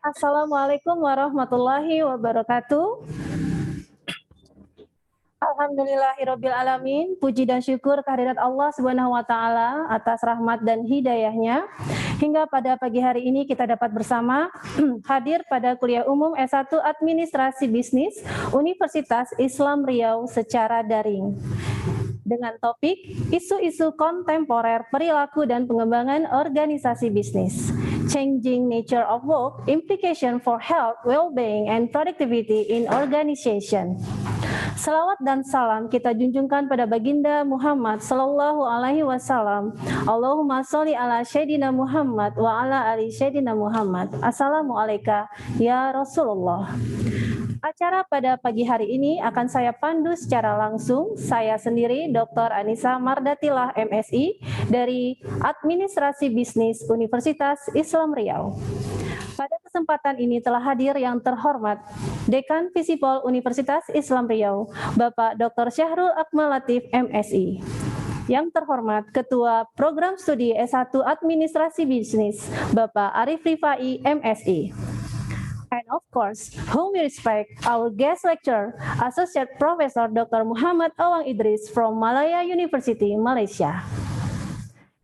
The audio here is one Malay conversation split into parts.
Assalamualaikum warahmatullahi wabarakatuh. Alhamdulillahirabbil alamin. Puji dan syukur kehadirat Allah Subhanahu wa taala atas rahmat dan hidayahnya hingga pada pagi hari ini kita dapat bersama hadir pada kuliah umum S1 Administrasi Bisnis Universitas Islam Riau secara daring dengan topik isu-isu kontemporer perilaku dan pengembangan organisasi bisnis. Changing nature of work, implication for health, well-being, and productivity in organization. Salawat dan salam kita junjungkan pada baginda Muhammad sallallahu alaihi wasallam. Allahumma sholli ala sayyidina Muhammad wa ala ali sayyidina Muhammad. Assalamualaikum ya Rasulullah. Acara pada pagi hari ini akan saya pandu secara langsung. Saya sendiri Dr. Anissa Mardatilah MSI dari Administrasi Bisnis Universitas Islam Riau. Pada kesempatan ini telah hadir yang terhormat Dekan Visipol Universitas Islam Riau, Bapak Dr. Syahrul Akmal Latif MSI. Yang terhormat Ketua Program Studi S1 Administrasi Bisnis, Bapak Arif Rifai MSI. And of course, whom we respect, our guest lecturer, Associate Professor Dr. Muhammad Awang Idris from Malaya University, Malaysia.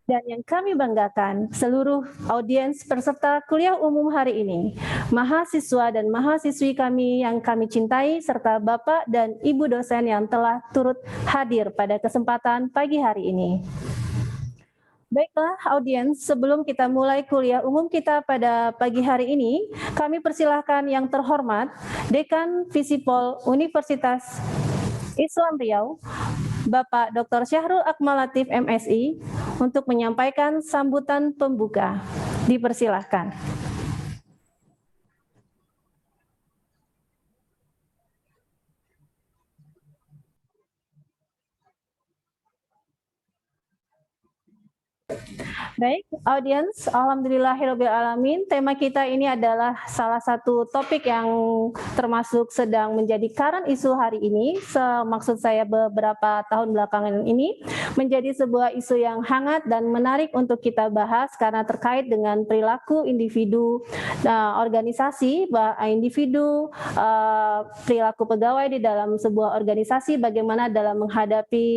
Dan yang kami banggakan, seluruh audiens peserta kuliah umum hari ini, mahasiswa dan mahasiswi kami yang kami cintai, serta Bapak dan Ibu dosen yang telah turut hadir pada kesempatan pagi hari ini. Baiklah audiens, sebelum kita mulai kuliah umum kita pada pagi hari ini, kami persilahkan yang terhormat Dekan Visipol Universitas Islam Riau, Bapak Dr. Syahrul Akmal Latif MSI, untuk menyampaikan sambutan pembuka. Dipersilahkan. Baik, audiens, alhamdulillahirabbil alamin. Tema kita ini adalah salah satu topik yang termasuk sedang menjadi current isu hari ini. Maksud saya beberapa tahun belakangan ini menjadi sebuah isu yang hangat dan menarik untuk kita bahas karena terkait dengan perilaku individu, organisasi, individu, perilaku pegawai di dalam sebuah organisasi, bagaimana dalam menghadapi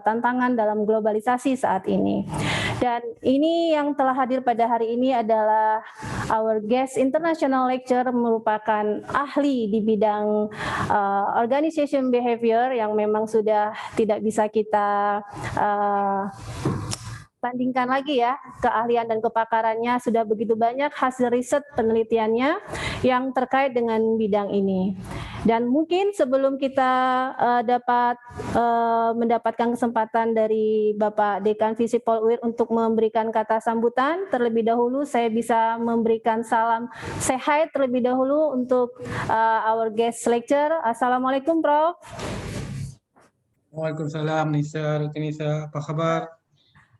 tantangan dalam globalisasi saat ini. Dan ini yang telah hadir pada hari ini adalah our guest international lecturer, merupakan ahli di bidang organization behavior yang memang sudah tidak bisa kita tandingkan lagi ya, keahlian dan kepakarannya, sudah begitu banyak hasil riset penelitiannya yang terkait dengan bidang ini. Dan mungkin sebelum kita dapat mendapatkan kesempatan dari Bapak Dekan Visipol UIR untuk memberikan kata sambutan, terlebih dahulu saya bisa memberikan salam say hi terlebih dahulu untuk our guest lecturer. Assalamualaikum Prof. Waalaikumsalam Nisa, apa kabar?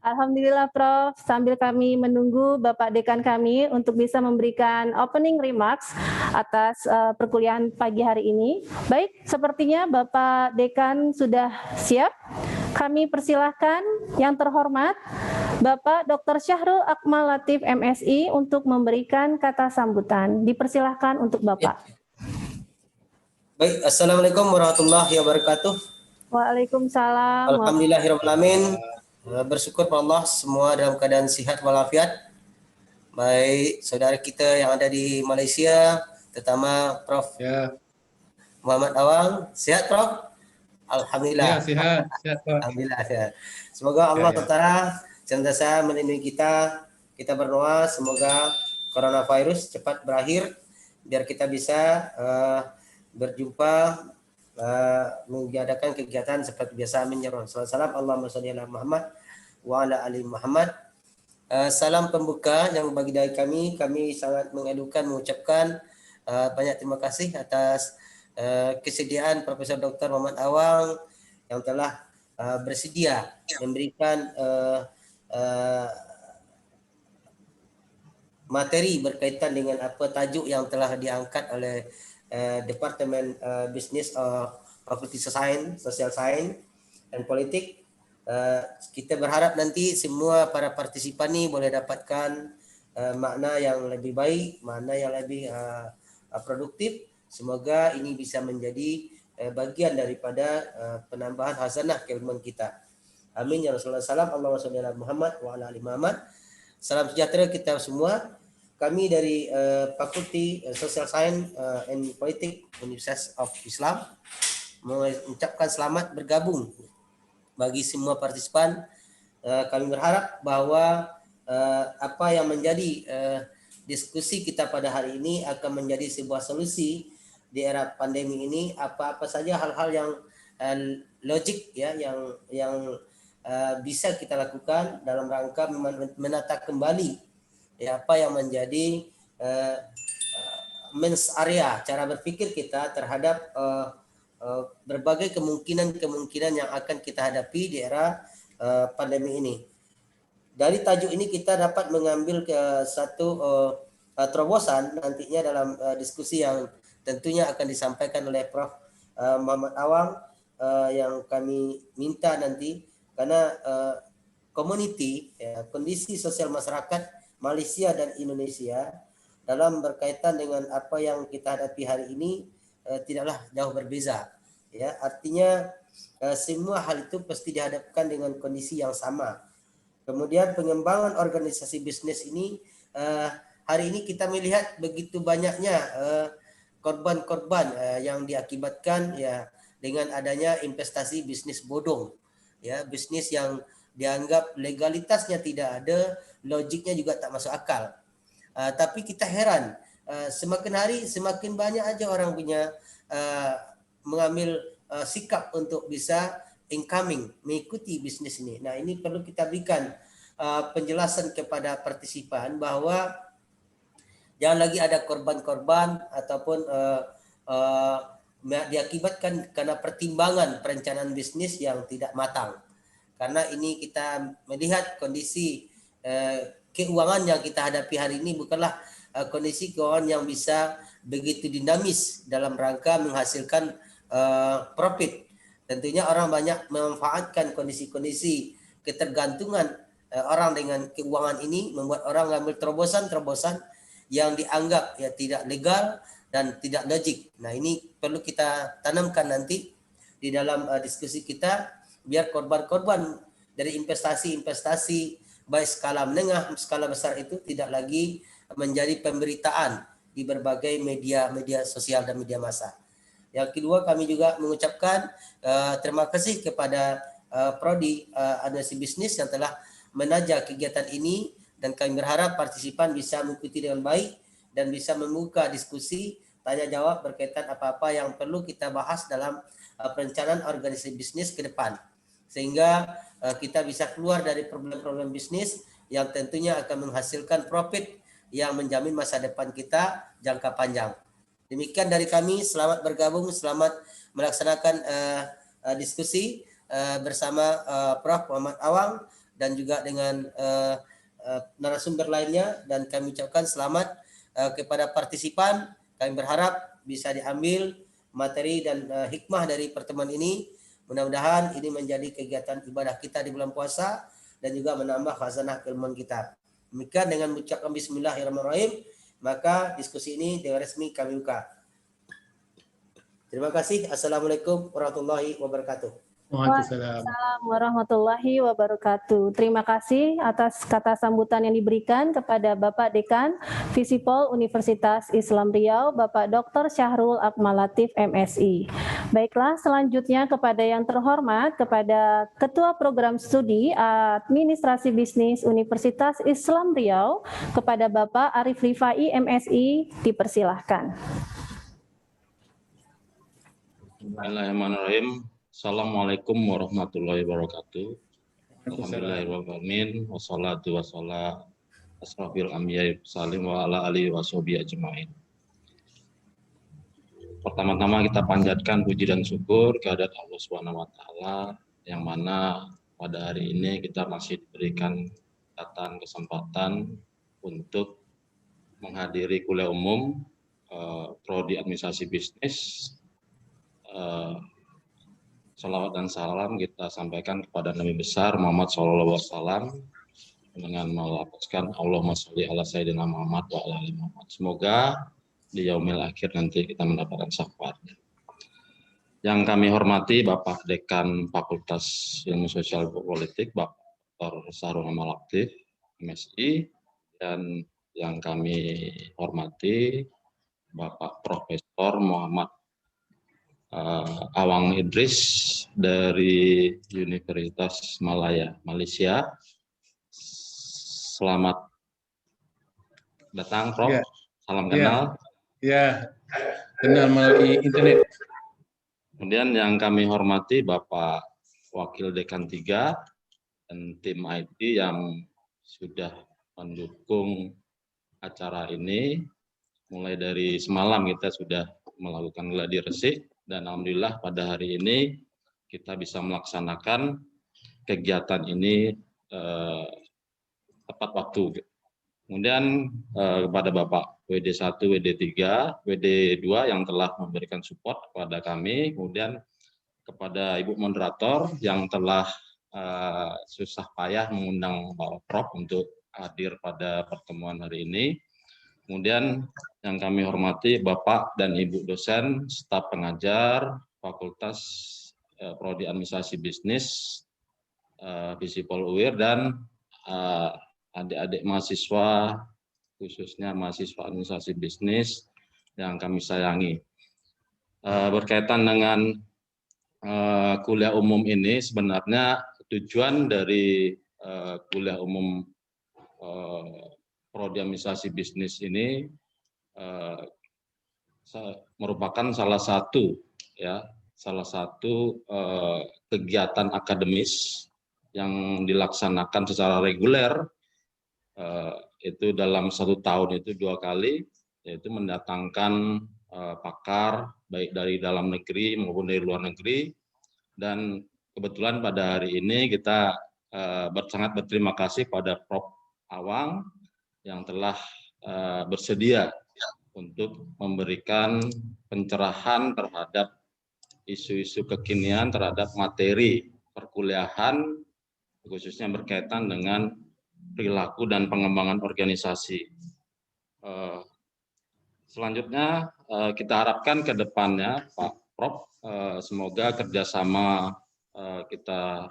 Alhamdulillah Prof, sambil kami menunggu Bapak Dekan kami untuk bisa memberikan opening remarks atas perkuliahan pagi hari ini. Baik, sepertinya Bapak Dekan sudah siap. Kami persilahkan yang terhormat Bapak Dr. Syahrul Akmal Latif MSI untuk memberikan kata sambutan. Dipersilahkan untuk Bapak. Baik, Assalamualaikum warahmatullahi wabarakatuh. Waalaikumsalam. Alhamdulillahirabbil alamin. Bersyukur pada Allah semua dalam keadaan sihat walafiat. Baik saudara kita yang ada di Malaysia, terutama Prof. Ya. Muhammad Awang, sehat Prof? Alhamdulillah. Ya, sehat, Alhamdulillah sehat. Semoga Allah Taala senantiasa melindungi kita. Kita berdoa semoga coronavirus cepat berakhir biar kita bisa berjumpa, mengadakan kegiatan seperti biasa. Amin ya rabbal alamin. Allahumma shalli ala Muhammad wa ala ali Muhammad. Salam pembuka yang bagi dari kami sangat mengucapkan banyak terima kasih atas kesediaan Profesor Dr. Muhammad Awang yang telah bersedia memberikan materi berkaitan dengan apa tajuk yang telah diangkat oleh Departemen Bisnis Fakulti Sains, Social Science dan Politik. Kita berharap nanti semua para partisipan ini boleh dapatkan makna yang lebih baik, makna yang lebih produktif. Semoga ini bisa menjadi bagian daripada penambahan hasanah keilmuan kita. Amin ya Rasulullah sallam. Allahumma sholli ala Muhammad wa ala ali Muhammad. Salam sejahtera kita semua. Kami dari Fakulti Social Science and Politics Universitas of Islam mengucapkan selamat bergabung bagi semua partisipan. Kami berharap bahwa apa yang menjadi diskusi kita pada hari ini akan menjadi sebuah solusi di era pandemi ini. Apa-apa saja hal-hal yang logik ya yang bisa kita lakukan dalam rangka menata kembali ya apa yang menjadi mens area cara berpikir kita terhadap berbagai kemungkinan yang akan kita hadapi di era pandemi ini. Dari tajuk ini kita dapat mengambil ke satu terobosan nantinya dalam diskusi yang tentunya akan disampaikan oleh Prof. Muhammad Awang yang kami minta nanti, karena community ya, kondisi sosial masyarakat Malaysia dan Indonesia dalam berkaitan dengan apa yang kita hadapi hari ini tidaklah jauh berbeza ya, artinya semua hal itu pasti dihadapkan dengan kondisi yang sama. Kemudian pengembangan organisasi bisnis ini hari ini kita melihat begitu banyaknya korban-korban yang diakibatkan ya dengan adanya investasi bisnis bodong ya, bisnis yang dianggap legalitasnya tidak ada, logiknya juga tak masuk akal. Tapi kita heran semakin hari semakin banyak aja orang punya mengambil sikap untuk bisa incoming mengikuti bisnis ini. Nah, ini perlu kita berikan penjelasan kepada partisipan bahwa jangan lagi ada korban-korban ataupun diakibatkan karena pertimbangan perencanaan bisnis yang tidak matang. Karena ini kita melihat kondisi keuangan yang kita hadapi hari ini bukanlah kondisi keuangan yang bisa begitu dinamis dalam rangka menghasilkan profit. Tentunya orang banyak memanfaatkan kondisi-kondisi ketergantungan orang dengan keuangan ini, membuat orang mengambil terobosan-terobosan yang dianggap ya tidak legal dan tidak logik. Nah, ini perlu kita tanamkan nanti di dalam diskusi kita, biar korban-korban dari investasi-investasi baik skala menengah, skala besar itu tidak lagi menjadi pemberitaan di berbagai media sosial dan media massa. Yang kedua, kami juga mengucapkan terima kasih kepada Prodi Administrasi Bisnis yang telah menajak kegiatan ini, dan kami berharap partisipan bisa mengikuti dengan baik dan bisa membuka diskusi tanya jawab berkaitan apa-apa yang perlu kita bahas dalam perencanaan organisasi bisnis ke depan, sehingga kita bisa keluar dari problem-problem bisnis yang tentunya akan menghasilkan profit yang menjamin masa depan kita jangka panjang. Demikian dari kami, selamat bergabung, selamat melaksanakan diskusi bersama Prof. Muhammad Awang dan juga dengan narasumber lainnya, dan kami ucapkan selamat kepada partisipan. Kami berharap bisa diambil materi dan hikmah dari pertemuan ini. Mudah-mudahan ini menjadi kegiatan ibadah kita di bulan puasa dan juga menambah khazanah keilmuan kita. Demikian dengan mengucapkan bismillahirrahmanirrahim, maka diskusi ini dengan resmi kami buka. Terima kasih. Assalamualaikum warahmatullahi wabarakatuh. Waalaikumsalam. Waalaikumsalam warahmatullahi wabarakatuh. Terima kasih atas kata sambutan yang diberikan kepada Bapak Dekan Visipol Universitas Islam Riau, Bapak Dr. Syahrul Akmal Latif MSI. Baiklah, selanjutnya kepada yang terhormat, kepada Ketua Program Studi Administrasi Bisnis Universitas Islam Riau, kepada Bapak Arif Rifai MSI, dipersilahkan. Bismillahirrahmanirrahim. Assalamualaikum warahmatullahi wabarakatuh. Alhamdulillahirrahmanirrahim. Wassalatu wassalam asrafil anbiya'i salim wa ala alihi wa sahbihi ajma'in. Pertama-tama kita panjatkan puji dan syukur kehadirat Allah Subhanahu wa taala, yang mana pada hari ini kita masih diberikan kesempatan untuk menghadiri kuliah umum Prodi Administrasi Bisnis. Salawat dan salam kita sampaikan kepada Nabi besar Muhammad SAW, dengan melafazkan Allahumma sholli ala sayyidina Muhammad wa ala ali Muhammad. Semoga di yaumil akhir nanti kita mendapatkan syafaatnya. Yang kami hormati Bapak Dekan Fakultas Ilmu Sosial Politik, Bapak Dr. Sahrul Amal Aktif, MSI, dan yang kami hormati Bapak Profesor Muhammad Awang Idris dari Universitas Malaya, Malaysia. Selamat datang, Prof. Ya. Salam Ya. kenal. Ya, kenal melalui internet. Kemudian yang kami hormati Bapak Wakil Dekan 3 dan tim IT yang sudah mendukung acara ini. Mulai dari semalam kita sudah melakukan gladi resik dan alhamdulillah pada hari ini kita bisa melaksanakan kegiatan ini tepat waktu. Kemudian kepada Bapak WD1, WD3, WD2 yang telah memberikan support kepada kami, kemudian kepada Ibu Moderator yang telah susah payah mengundang Bapak Prof untuk hadir pada pertemuan hari ini. Kemudian yang kami hormati Bapak dan Ibu dosen, staf pengajar, Fakultas Prodi Administrasi Bisnis, Visipol UIR, dan adik-adik mahasiswa, khususnya mahasiswa administrasi bisnis yang kami sayangi. Berkaitan dengan kuliah umum ini, sebenarnya tujuan dari kuliah umum Prodi Administrasi Bisnis ini merupakan salah satu kegiatan akademis yang dilaksanakan secara reguler. Itu dalam 1 tahun itu 2 kali, yaitu mendatangkan pakar baik dari dalam negeri maupun dari luar negeri. Dan kebetulan pada hari ini kita sangat berterima kasih pada Prof. Awang yang telah bersedia untuk memberikan pencerahan terhadap isu-isu kekinian terhadap materi perkuliahan, khususnya berkaitan dengan perilaku dan pengembangan organisasi. Selanjutnya kita harapkan ke depannya Pak Prof, semoga kerjasama kita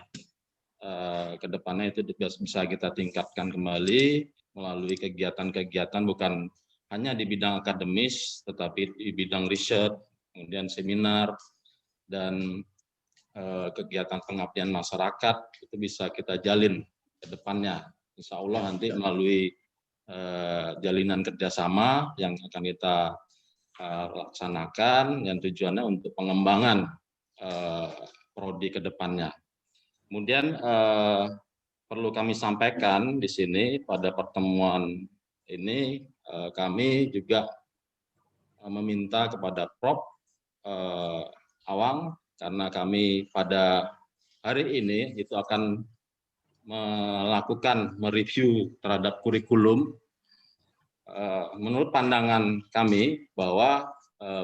ke depannya itu bisa kita tingkatkan kembali melalui kegiatan-kegiatan bukan hanya di bidang akademis, tetapi di bidang riset, kemudian seminar, dan kegiatan pengabdian masyarakat itu bisa kita jalin ke depannya. Insya Allah nanti melalui jalinan kerjasama yang akan kita laksanakan, yang tujuannya untuk pengembangan prodi ke depannya. Kemudian perlu kami sampaikan di sini pada pertemuan ini, kami juga meminta kepada Prof. Awang, karena kami pada hari ini itu akan mereview terhadap kurikulum. Menurut pandangan kami bahwa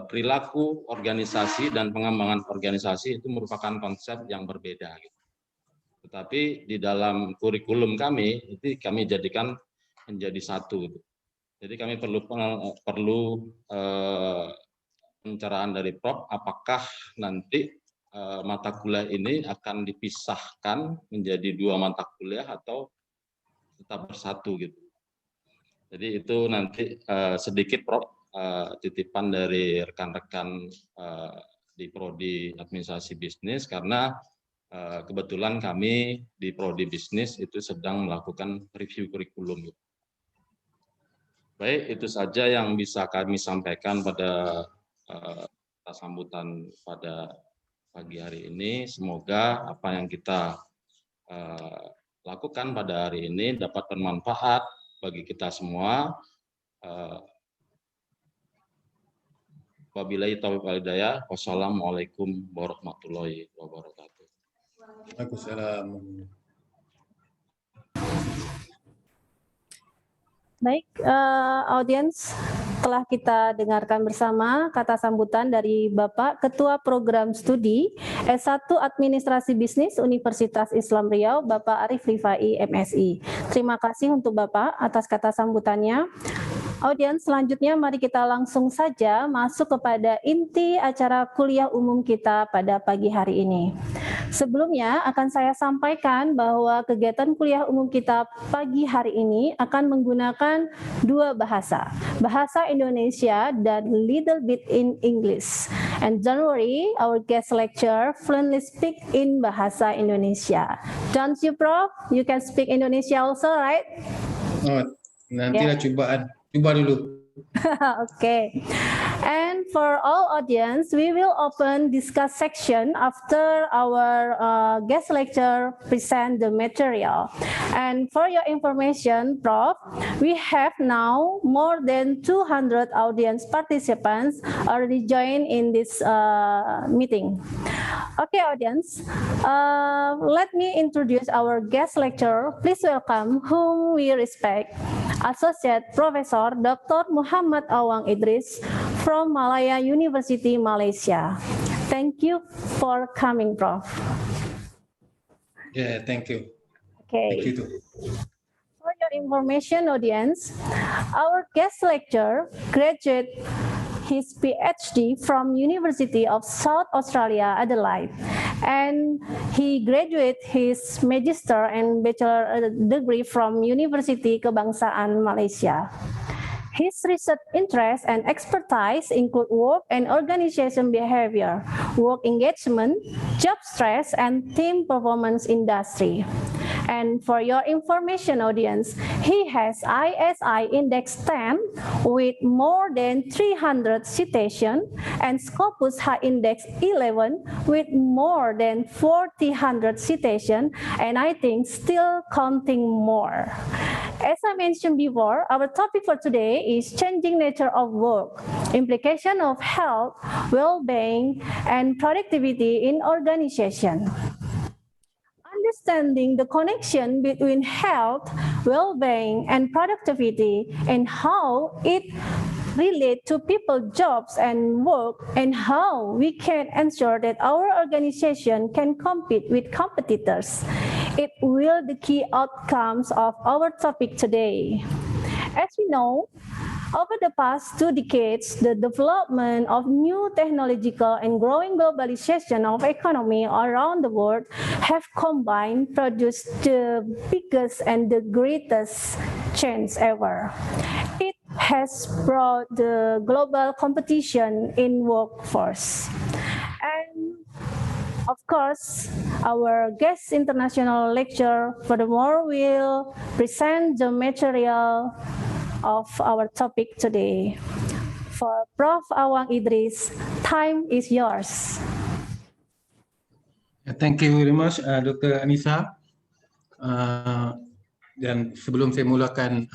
perilaku organisasi dan pengembangan organisasi itu merupakan konsep yang berbeda. Tetapi di dalam kurikulum kami itu kami jadikan menjadi satu. Jadi kami perlu pencerahan dari Prof. Apakah nanti mata kuliah ini akan dipisahkan menjadi 2 mata kuliah atau tetap bersatu gitu. Jadi itu nanti sedikit Prof, titipan dari rekan-rekan di Prodi Administrasi Bisnis, karena kebetulan kami di Prodi Bisnis itu sedang melakukan review kurikulum. Baik, itu saja yang bisa kami sampaikan pada sambutan pada pagi hari ini. Semoga apa yang kita lakukan pada hari ini dapat bermanfaat bagi kita semua. Wabillahi taufiq wal hidayah. Wassalamualaikum warahmatullahi wabarakatuh. Waalaikumsalam. Baik, audiens, telah kita dengarkan bersama kata sambutan dari Bapak Ketua Program Studi S1 Administrasi Bisnis Universitas Islam Riau, Bapak Arif Rifai, MSI. Terima kasih untuk Bapak atas kata sambutannya. Audiens, selanjutnya mari kita langsung saja masuk kepada inti acara kuliah umum kita pada pagi hari ini. Sebelumnya akan saya sampaikan bahwa kegiatan kuliah umum kita pagi hari ini akan menggunakan dua bahasa, bahasa Indonesia dan little bit in English. And don't worry, our guest lecturer fluently speak in bahasa Indonesia. Don't you, Prof? You can speak Indonesia also, right? Oh, nantilah cubaan. Cuba dulu. Okay. And for all audience, we will open discuss section after our guest lecturer present the material. And for your information, Prof, we have now more than 200 audience participants already joined in this meeting. Okay, audience, let me introduce our guest lecturer. Please welcome whom we respect, Associate Professor Dr. Muhammad Awang Idris from Malaya University, Malaysia. Thank you for coming, Prof. Yeah, thank you. Okay. Thank you too. For your information, audience, our guest lecturer graduate his PhD from University of South Australia, Adelaide, and he graduate his Magister and Bachelor degree from University Kebangsaan Malaysia. His research interests and expertise include work and organization behavior, work engagement, job stress, and team performance industry. And for your information, audience, he has ISI Index 10 with more than 300 citations and Scopus High Index 11 with more than 400 citations, and I think still counting more. As I mentioned before, our topic for today is changing nature of work, implication of health, well-being, and productivity in organization. Understanding the connection between health, well-being, and productivity and how it relates to people's jobs and work and how we can ensure that our organization can compete with competitors. It will be the key outcomes of our topic today. As we know, over the past 2 decades, the development of new technological and growing globalization of economy around the world have combined produced the biggest and the greatest change ever. It has brought the global competition in workforce. And of course, our guest international lecturer furthermore will present the material of our topic today. For Prof. Awang Idris, time is yours. Thank you very much, Dr. Anissa. Dan sebelum saya mulakan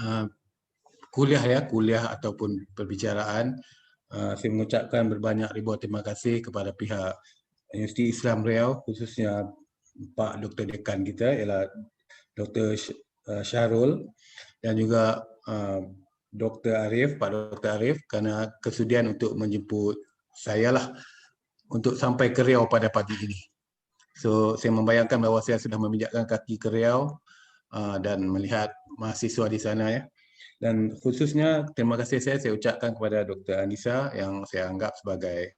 kuliah ataupun perbicaraan, saya mengucapkan berbanyak ribuan terima kasih kepada pihak Universiti Islam Riau, khususnya Pak Dr. Dekan kita ialah Dr. Syahrul dan juga Dr. Arif, Pak Dr. Arif kerana kesudian untuk menjemput saya lah untuk sampai ke Riau pada pagi ini. So saya membayangkan bahawa saya sudah meminjakkan kaki ke Riau dan melihat mahasiswa di sana ya. Dan khususnya terima kasih saya ucapkan kepada Dr. Anissa yang saya anggap sebagai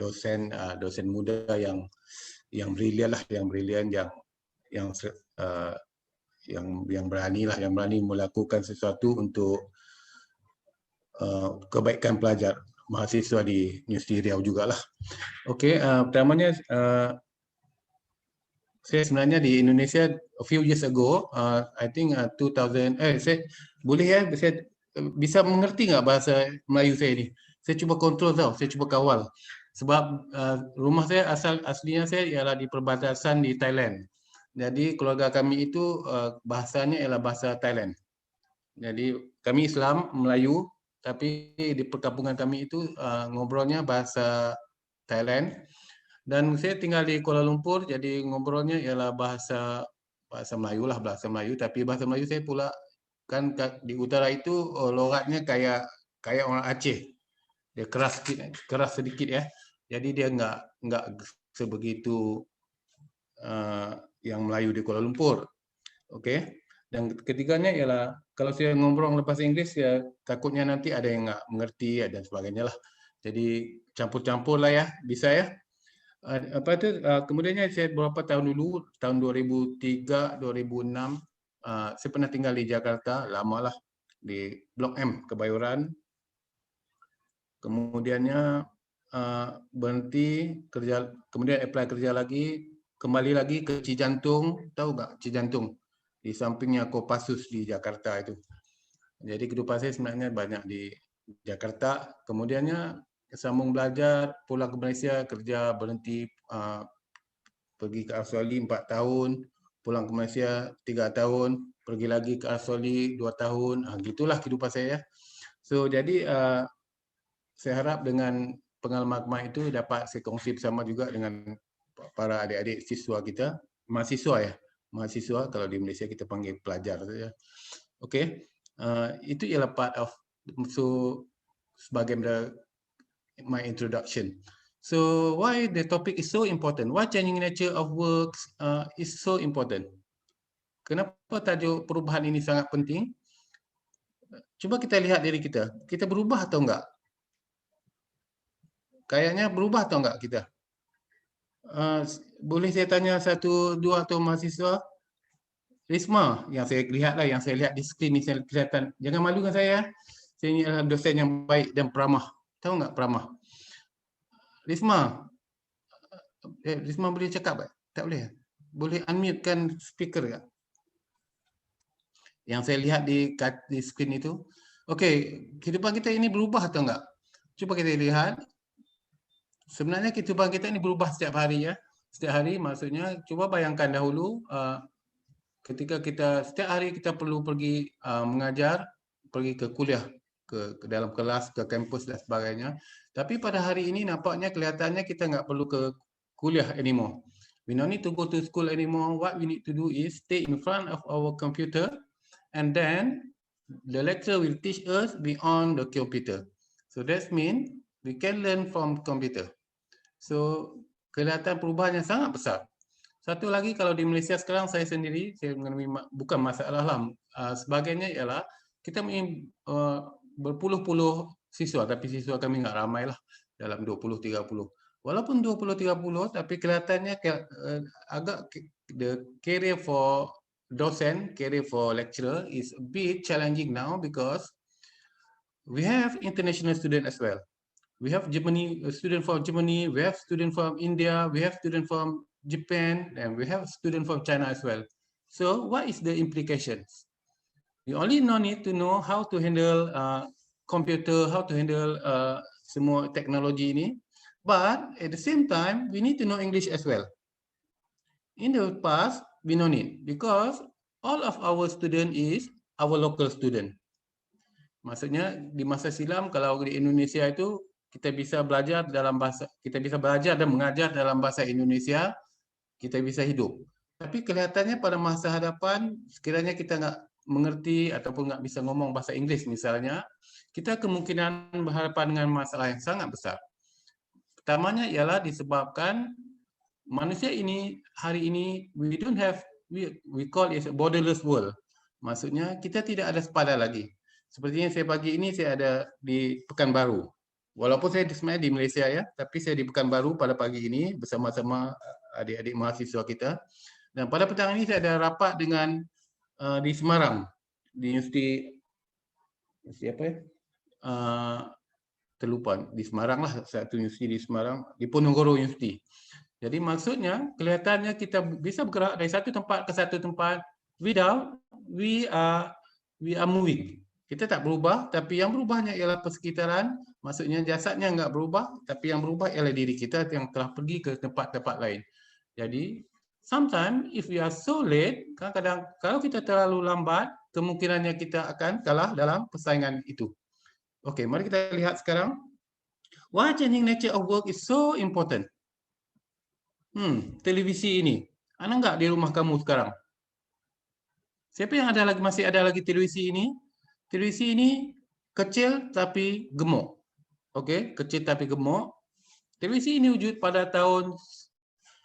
dosen muda yang brilian lah, yang berani melakukan sesuatu untuk kebaikan pelajar mahasiswa di Universiti Riau jugalah. Okey, pertamanya saya sebenarnya di Indonesia a few years ago, I think 2000 saya boleh ya, saya bisa mengerti enggak bahasa Melayu saya ni? Saya cuba kontrol tau, saya cuba kawal. Sebab rumah saya aslinya saya ialah di perbatasan di Thailand. Jadi keluarga kami itu bahasanya ialah bahasa Thailand. Jadi kami Islam Melayu, tapi di perkampungan kami itu ngobrolnya bahasa Thailand. Dan saya tinggal di Kuala Lumpur, jadi ngobrolnya ialah bahasa Melayu lah, bahasa Melayu. Tapi bahasa Melayu saya pula kan di utara itu logatnya kayak kayak orang Aceh. Dia keras sedikit ya. Jadi dia enggak sebegitu yang Melayu di Kuala Lumpur. Okey. Dan ketiganya ialah kalau saya ngobrol lepas Inggeris ya takutnya nanti ada yang enggak mengerti dan sebagainya lah. Jadi campur-campur lah ya, bisa ya. Kemudiannya saya beberapa tahun dulu, tahun 2003, 2006, saya pernah tinggal di Jakarta, lama lah, di Blok M, Kebayoran. Kemudiannya berhenti kerja, kemudian apply kerja lagi, kembali lagi ke Cijantung, tahu nggak Cijantung? Di sampingnya Kopassus di Jakarta itu. Jadi kehidupan saya sebenarnya banyak di Jakarta. Kemudiannya sambung belajar, pulang ke Malaysia, kerja, berhenti, pergi ke Australia 4 tahun, pulang ke Malaysia 3 tahun, pergi lagi ke Australia 2 tahun. Gitulah kehidupan saya. So jadi saya harap dengan pengalaman itu dapat saya kongsi bersama juga dengan para adik-adik siswa kita, mahasiswa ya. Mahasiswa, kalau di Malaysia kita panggil pelajar saja. Okey. Itu ialah part of, so sebagai my introduction. So why the topic is so important? Why changing nature of work is so important? Kenapa tajuk perubahan ini sangat penting? Cuba kita lihat diri kita. Kita berubah atau enggak? Kayaknya berubah atau enggak kita? Boleh saya tanya satu dua atau mahasiswa? Risma, yang saya lihat di skrin ni, saya kelihatan. Jangan malukan saya. Saya ini adalah dosen yang baik dan peramah. Tahu enggak peramah? Risma, Risma boleh cakap tak? Tak boleh? Boleh unmute-kan speaker tak? Yang saya lihat di skrin itu. Okey, kehidupan kita ini berubah atau enggak? Cuba kita lihat. Sebenarnya kehidupan kita ini berubah setiap hari ya. Setiap hari maksudnya, cuba bayangkan dahulu ketika kita setiap hari kita perlu pergi mengajar, pergi ke kuliah, ke dalam kelas, ke kampus dan sebagainya. Tapi pada hari ini nampaknya kelihatannya kita enggak perlu ke kuliah anymore. We don't need to go to school anymore. What we need to do is stay in front of our computer and then the lecturer will teach us beyond the computer. So that means we can learn from computer. So kelihatan perubahan yang sangat besar. Satu lagi, kalau di Malaysia sekarang saya sendiri, saya mengalami bukan masalah lah. Sebagainya ialah kita berpuluh-puluh siswa, tapi siswa kami enggak ramai lah, dalam 20-30. Walaupun 20-30, tapi kelihatannya agak the career for dosen, career for lecturer is a bit challenging now because we have international student as well. We have Germany, student from Germany, we have student from India, we have student from Japan, and we have student from China as well. So what is the implications? You only need to know how to handle computer, how to handle semua teknologi ini, but at the same time we need to know English as well. In the past we don't need, because all of our student is our local student. Maksudnya di masa silam kalau di Indonesia itu kita bisa belajar dalam bahasa, kita bisa belajar dan mengajar dalam bahasa Indonesia, kita bisa hidup. Tapi kelihatannya pada masa hadapan, sekiranya kita enggak mengerti ataupun enggak bisa ngomong bahasa Inggeris misalnya, kita kemungkinan berhadapan dengan masalah yang sangat besar. Pertamanya ialah disebabkan manusia ini hari ini we don't have, we call it a borderless world. Maksudnya kita tidak ada sepadan lagi. Sepertinya saya pagi ini saya ada di Pekanbaru. Walaupun saya sebenarnya di Malaysia ya, tapi saya di Pekanbaru pada pagi ini bersama-sama adik-adik mahasiswa kita. Dan pada petang ini saya ada rapat dengan di Semarang, di Universiti apa ya? Terlupa, di Semarang lah, satu universiti di Semarang, di Ponorogo University. Jadi maksudnya kelihatannya kita bisa bergerak dari satu tempat ke satu tempat without we are moving. Kita tak berubah, tapi yang berubahnya ialah persekitaran, maksudnya jasadnya enggak berubah, tapi yang berubah ialah diri kita yang telah pergi ke tempat-tempat lain. Jadi, sometimes if we are so late, kadang-kadang kalau kita terlalu lambat, kemungkinannya kita akan kalah dalam persaingan itu. Okey, mari kita lihat sekarang. Why changing nature of work is so important? Televisi ini. Ada enggak di rumah kamu sekarang? Siapa yang masih ada lagi televisi ini? Televisi ini kecil tapi gemuk. Okey, kecil tapi gemuk. Televisi ini wujud pada tahun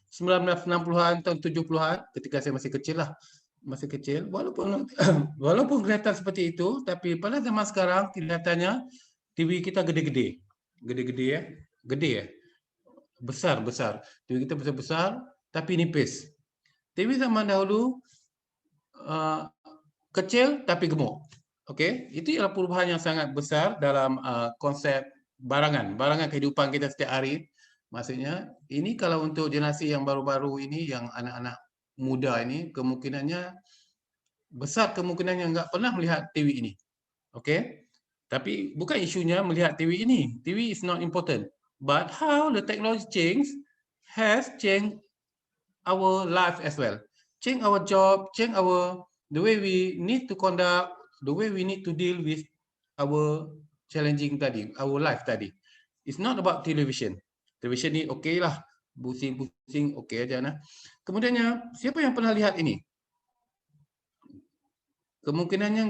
1960-an, tahun 70-an, ketika saya masih kecil lah. Masih kecil, walaupun walaupun kelihatan seperti itu, tapi pada zaman sekarang kelihatannya TV kita gede-gede. Gede-gede ya. Gede ya. Besar-besar. TV kita besar-besar tapi nipis. TV zaman dahulu kecil tapi gemuk. Okey, itu ialah perubahan yang sangat besar dalam konsep barangan kehidupan kita setiap hari. Maksudnya, ini kalau untuk generasi yang baru-baru ini, yang anak-anak muda ini, kemungkinannya besar kemungkinannya enggak pernah melihat TV ini. Okey? Tapi bukan isunya melihat TV ini. TV is not important. But how the technology has changed our life as well. Change our job, change the way we need to conduct, the way we need to deal with our challenging tadi, our life tadi. It's not about television. Television ni okey lah, pusing-pusing okey aja nah. Kemudiannya, siapa yang pernah lihat ini? Kemungkinannya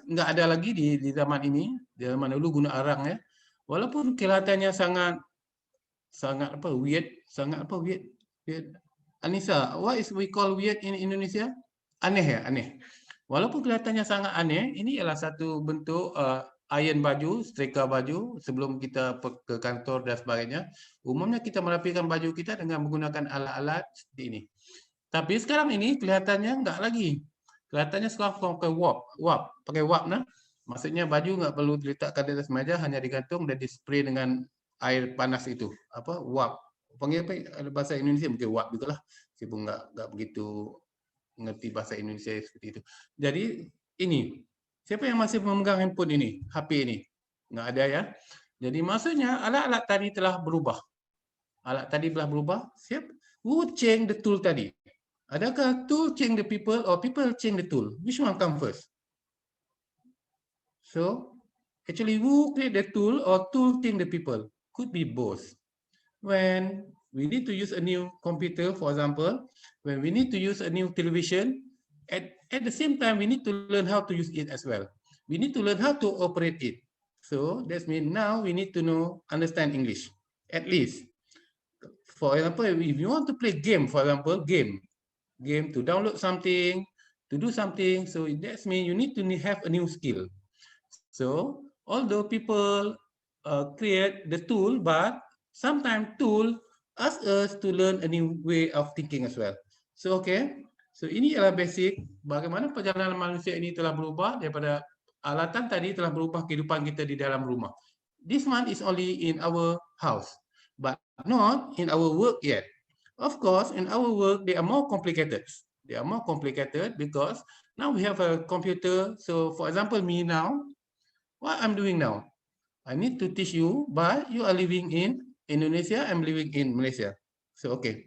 enggak ada lagi di zaman ini. Di zaman dulu guna arang ya. Walaupun kelihatannya sangat weird. Anissa, what is we call weird in Indonesia? Aneh ya, aneh. Walaupun kelihatannya sangat aneh, ini adalah satu bentuk iron baju, setrika baju sebelum kita ke kantor dan sebagainya. Umumnya kita merapikan baju kita dengan menggunakan alat-alat seperti ini. Tapi sekarang ini kelihatannya enggak lagi. Kelihatannya sekarang pakai pakai wap nah. Maksudnya baju enggak perlu diletakkan di atas meja, hanya digantung dan dispray dengan air panas itu. Apa? Wap. Panggil apa? Ada bahasa Indonesia mungkin wap gitulah. Saya pun enggak begitu mengerti bahasa Indonesia seperti itu. Jadi ini, siapa yang masih memegang handphone ini, HP ini? Enggak ada ya. Jadi maksudnya alat-alat tadi telah berubah. Alat tadi telah berubah. Siap? Who change the tool tadi? Adakah tool change the people or people change the tool? Which one come first? So, actually who create the tool or tool change the people? Could be both. When we need to use a new computer, for example, when we need to use a new television, at the same time, we need to learn how to use it as well. We need to learn how to operate it. So, that means now we need to understand English, at least. For example, if you want to play game, for example, game to download something, to do something, so that means you need to have a new skill. So, although people create the tool, but sometimes tool ask us to learn a new way of thinking as well. So, okay. So, ini adalah basic bagaimana perjalanan manusia ini telah berubah daripada alatan tadi telah berubah kehidupan kita di dalam rumah. This one is only in our house, but not in our work yet. Of course, in our work, they are more complicated. They are more complicated because now we have a computer. So, for example, me now, what I'm doing now, I need to teach you, but you are living in Indonesia, I'm living in Malaysia. So, okay.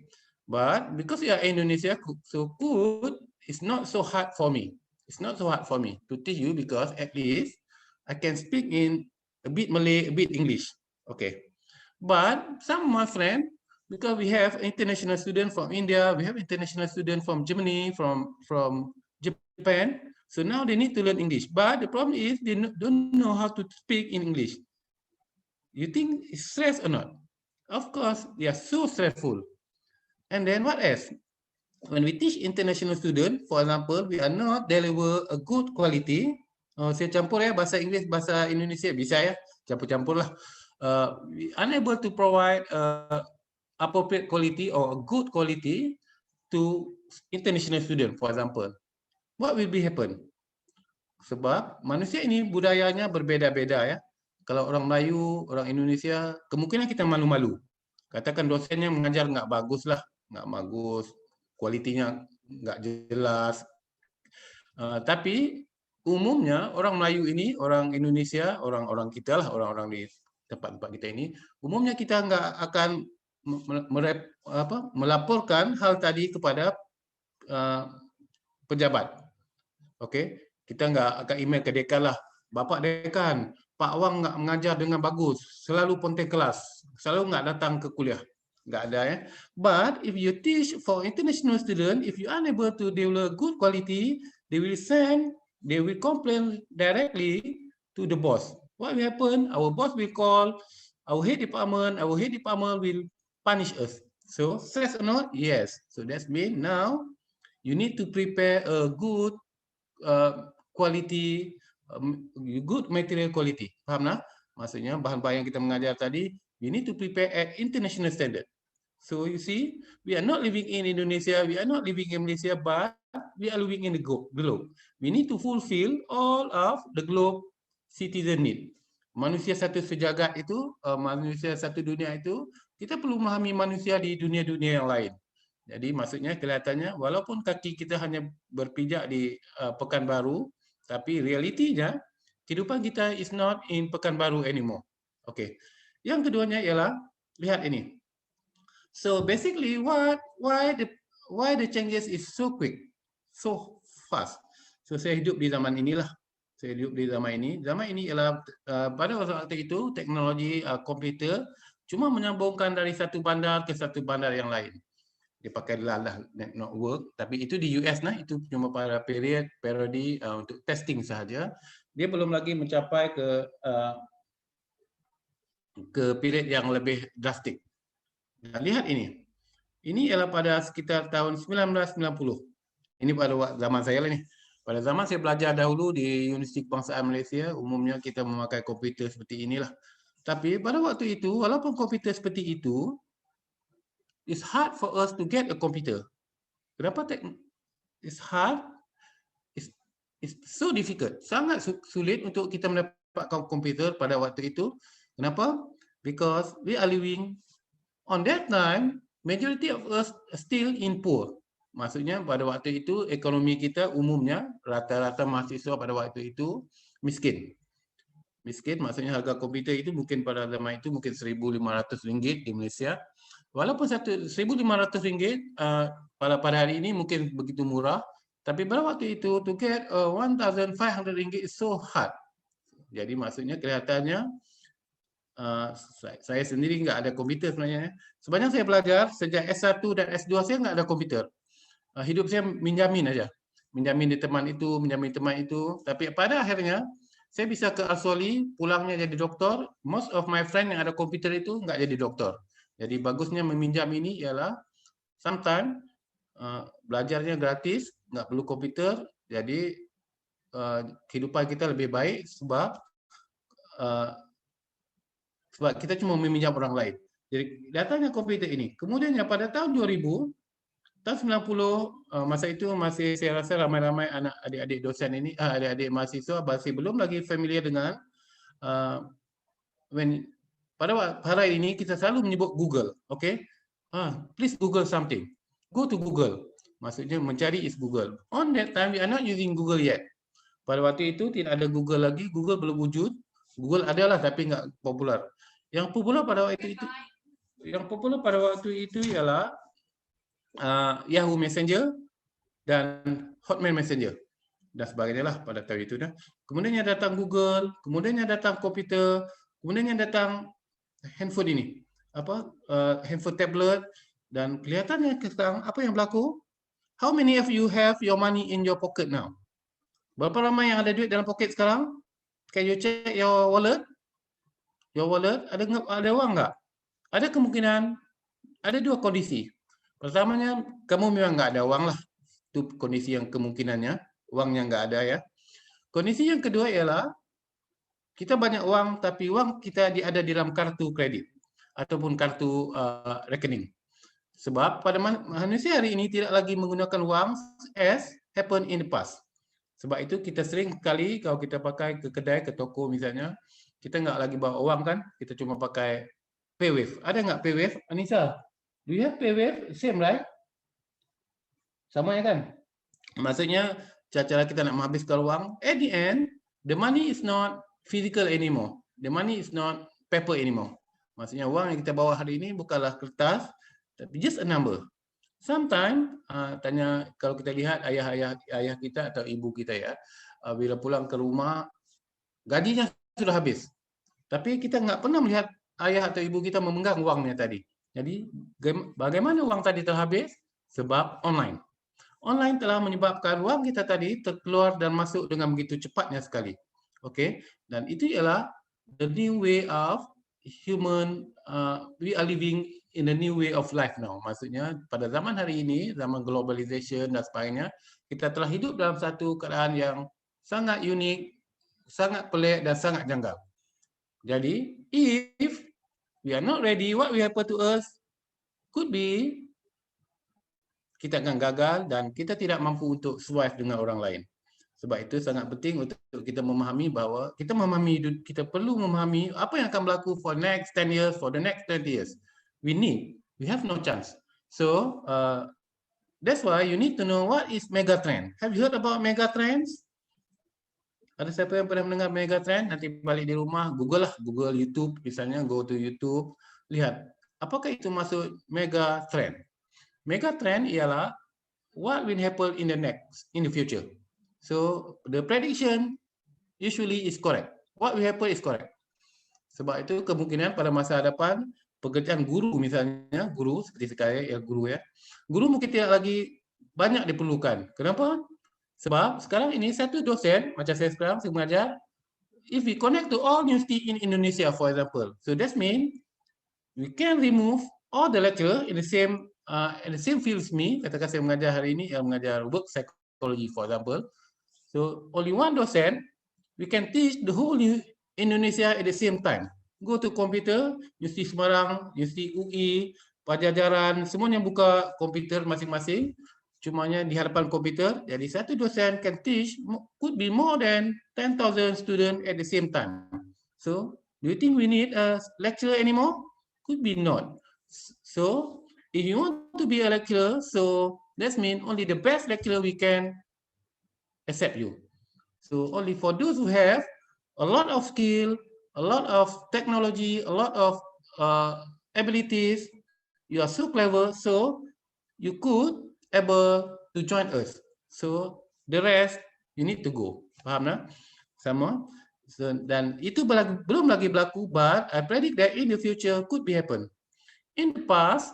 But because you are in Indonesia, so good, it's not so hard for me. It's not so hard for me to teach you because at least I can speak in a bit Malay, a bit English. Okay. But some of my friends, because we have international students from India, we have international students from Germany, from Japan. So now they need to learn English. But the problem is they don't know how to speak in English. You think it's stress or not? Of course, they are so stressful. And then what else? When we teach international students, for example, we are not deliver a good quality. Saya campur ya, bahasa Inggeris, bahasa Indonesia, bisa ya, campur-campur lah. We unable to provide appropriate quality or a good quality to international student, for example. What will be happen? Sebab manusia ini budayanya berbeza-beza ya. Kalau orang Melayu, orang Indonesia, kemungkinan kita malu-malu. Katakan dosennya mengajar nggak bagus lah, nggak bagus, kualitinya nggak jelas. Tapi umumnya orang Melayu ini, orang Indonesia, orang-orang kita lah, orang-orang di tempat-tempat kita ini, umumnya kita nggak akan melaporkan hal tadi kepada pejabat. Okey, kita nggak akan email ke dekan lah, Bapak Dekan, Pak Wang nggak mengajar dengan bagus, selalu ponteng kelas, selalu nggak datang ke kuliah, nggak ada ya. But if you teach for international student, if you unable to develop good quality, they will send they will complain directly to the boss. What will happen? Our boss will call our head department. Our head department will punish us. So, success or not? Yes. So that's mean now you need to prepare a good quality, good material quality. Faham tak? Maksudnya bahan-bahan yang kita mengajar tadi, we need to prepare at international standard. So you see, we are not living in Indonesia, we are not living in Malaysia, but we are living in the globe. We need to fulfill all of the globe citizen need. Manusia satu sejagat itu, manusia satu dunia itu, kita perlu memahami manusia di dunia-dunia yang lain. Jadi maksudnya kelihatannya walaupun kaki kita hanya berpijak di Pekanbaru, tapi realitinya kehidupan kita is not in Pekanbaru anymore. Okay. Yang keduanya ialah lihat ini. So basically why the changes is so quick, so fast. So saya hidup di zaman inilah. Saya hidup di zaman ini. Zaman ini ialah pada waktu itu teknologi komputer cuma menyambungkan dari satu bandar ke satu bandar yang lain. Dia pakai lalah network, tapi itu di US nah, itu cuma pada periodi untuk testing sahaja. Dia belum lagi mencapai ke period yang lebih drastik. Nah, lihat ini. Ini ialah pada sekitar tahun 1990. Ini pada zaman saya lah ni. Pada zaman saya belajar dahulu di Universiti Kebangsaan Malaysia, umumnya kita memakai komputer seperti inilah. Tapi pada waktu itu, walaupun komputer seperti itu, it's hard for us to get a computer. Kenapa? It's hard. It's so difficult. Sangat sulit untuk kita mendapatkan komputer pada waktu itu. Kenapa? Because we are living on that time, majority of us still in poor. Maksudnya pada waktu itu ekonomi kita umumnya rata-rata mahasiswa pada waktu itu miskin. Miskin maksudnya harga komputer itu mungkin pada zaman itu mungkin RM1,500 di Malaysia. Walaupun RM1,500 pada hari ini mungkin begitu murah, tapi pada waktu itu to get RM1,500 is so hard. Jadi maksudnya kelihatannya saya sendiri nggak ada komputer sebenarnya. Sepanjang saya belajar sejak S1 dan S2 saya nggak ada komputer. Hidup saya minjamin aja, minjamin di teman itu, minjamin teman itu. Tapi pada akhirnya saya bisa ke Australia, pulangnya jadi doktor. Most of my friend yang ada komputer itu nggak jadi doktor. Jadi bagusnya meminjam ini ialah sometimes belajarnya gratis, nggak perlu komputer. Jadi kehidupan kita lebih baik sebab kita cuma meminjam orang lain. Jadi datangnya komputer ini. Kemudiannya pada tahun 2000, tahun 90, masa itu masih saya rasa ramai-ramai anak adik-adik dosen ini, adik-adik mahasiswa masih belum lagi familiar dengan pada hari ini kita selalu menyebut Google, okay? Please Google something. Go to Google. Maksudnya mencari is Google. On that time we are not using Google yet. Pada waktu itu tidak ada Google lagi, Google belum wujud. Google adalah tapi nggak popular. Yang popular pada waktu itu, ialah Yahoo Messenger dan Hotmail Messenger dan sebagainya lah pada tahun itu dah. Kemudiannya datang Google, kemudiannya datang komputer, kemudiannya datang handphone ini, handphone tablet, dan kelihatannya sekarang apa yang berlaku? How many of you have your money in your pocket now? Berapa ramai yang ada duit dalam poket sekarang? Can you check your wallet? Your wallet ada wang nggak? Ada kemungkinan ada dua kondisi. Pertamanya kamu memang nggak ada wang lah. Itu kondisi yang kemungkinannya wangnya nggak ada ya. Kondisi yang kedua ialah kita banyak wang tapi wang kita ada di dalam kartu kredit ataupun kartu rekening. Sebab pada manusia hari ini tidak lagi menggunakan wang as happen in the past. Sebab itu kita sering kali kalau kita pakai ke kedai, ke toko misalnya, kita nggak lagi bawa uang kan, kita cuma pakai PayWave. Ada nggak PayWave? Anissa, do you have PayWave? Same right? Sama ya kan? Maksudnya cara kita nak menghabiskan uang, at the end, the money is not physical anymore. The money is not paper anymore. Maksudnya uang yang kita bawa hari ini bukanlah kertas, tapi just a number. Sometimes tanya kalau kita lihat ayah kita atau ibu kita ya, bila pulang ke rumah gajinya sudah habis. Tapi kita nggak pernah melihat ayah atau ibu kita memegang uangnya tadi. Jadi bagaimana uang tadi terhabis? Sebab online. Online telah menyebabkan wang kita tadi terkeluar dan masuk dengan begitu cepatnya sekali. Okey, dan itu ialah the new way of human, we are living in a new way of life now. Maksudnya pada zaman hari ini, zaman globalization dan sebagainya, kita telah hidup dalam satu keadaan yang sangat unik, sangat pelik dan sangat janggal. Jadi, if we are not ready, what will happen to us could be kita akan gagal dan kita tidak mampu untuk survive dengan orang lain. Sebab itu sangat penting untuk kita memahami bahawa kita perlu memahami apa yang akan berlaku for next 10 years, for the next 20 years. We have no chance. So, that's why you need to know what is megatrend. Have you heard about megatrends? Ada siapa yang pernah mendengar megatrend? Nanti balik di rumah, Google lah, Google, YouTube misalnya, go to YouTube, lihat apakah itu masuk megatrend. Megatrend ialah what will happen in the future. So the prediction usually is correct. What will happen is correct. Sebab itu kemungkinan pada masa hadapan pekerjaan guru misalnya, guru seperti sekarang ya guru ya. Guru mungkin tidak lagi banyak diperlukan. Kenapa? Sebab sekarang ini satu dosen macam saya sekarang saya mengajar, if we connect to all university in Indonesia for example. So that means we can remove all the lecturer in the same field as me. Katakan saya mengajar hari ini yang mengajar work psychology for example. So only one docent, we can teach the whole Indonesia at the same time. Go to computer, Universiti Semarang, Universiti UI, Pajajaran, semuanya buka komputer masing-masing. Cumanya di hadapan komputer. Jadi satu dosen can teach could be more than 10,000 students at the same time. So do you think we need a lecturer anymore? Could be not. So if you want to be a lecturer, so that means only the best lecturer we can accept you. So only for those who have a lot of skill, a lot of technology, a lot of abilities, you are so clever, so you could able to join us. So the rest you need to go. Faham tak? Sama. So, dan itu belum lagi berlaku, but I predict that in the future could be happen. In the past,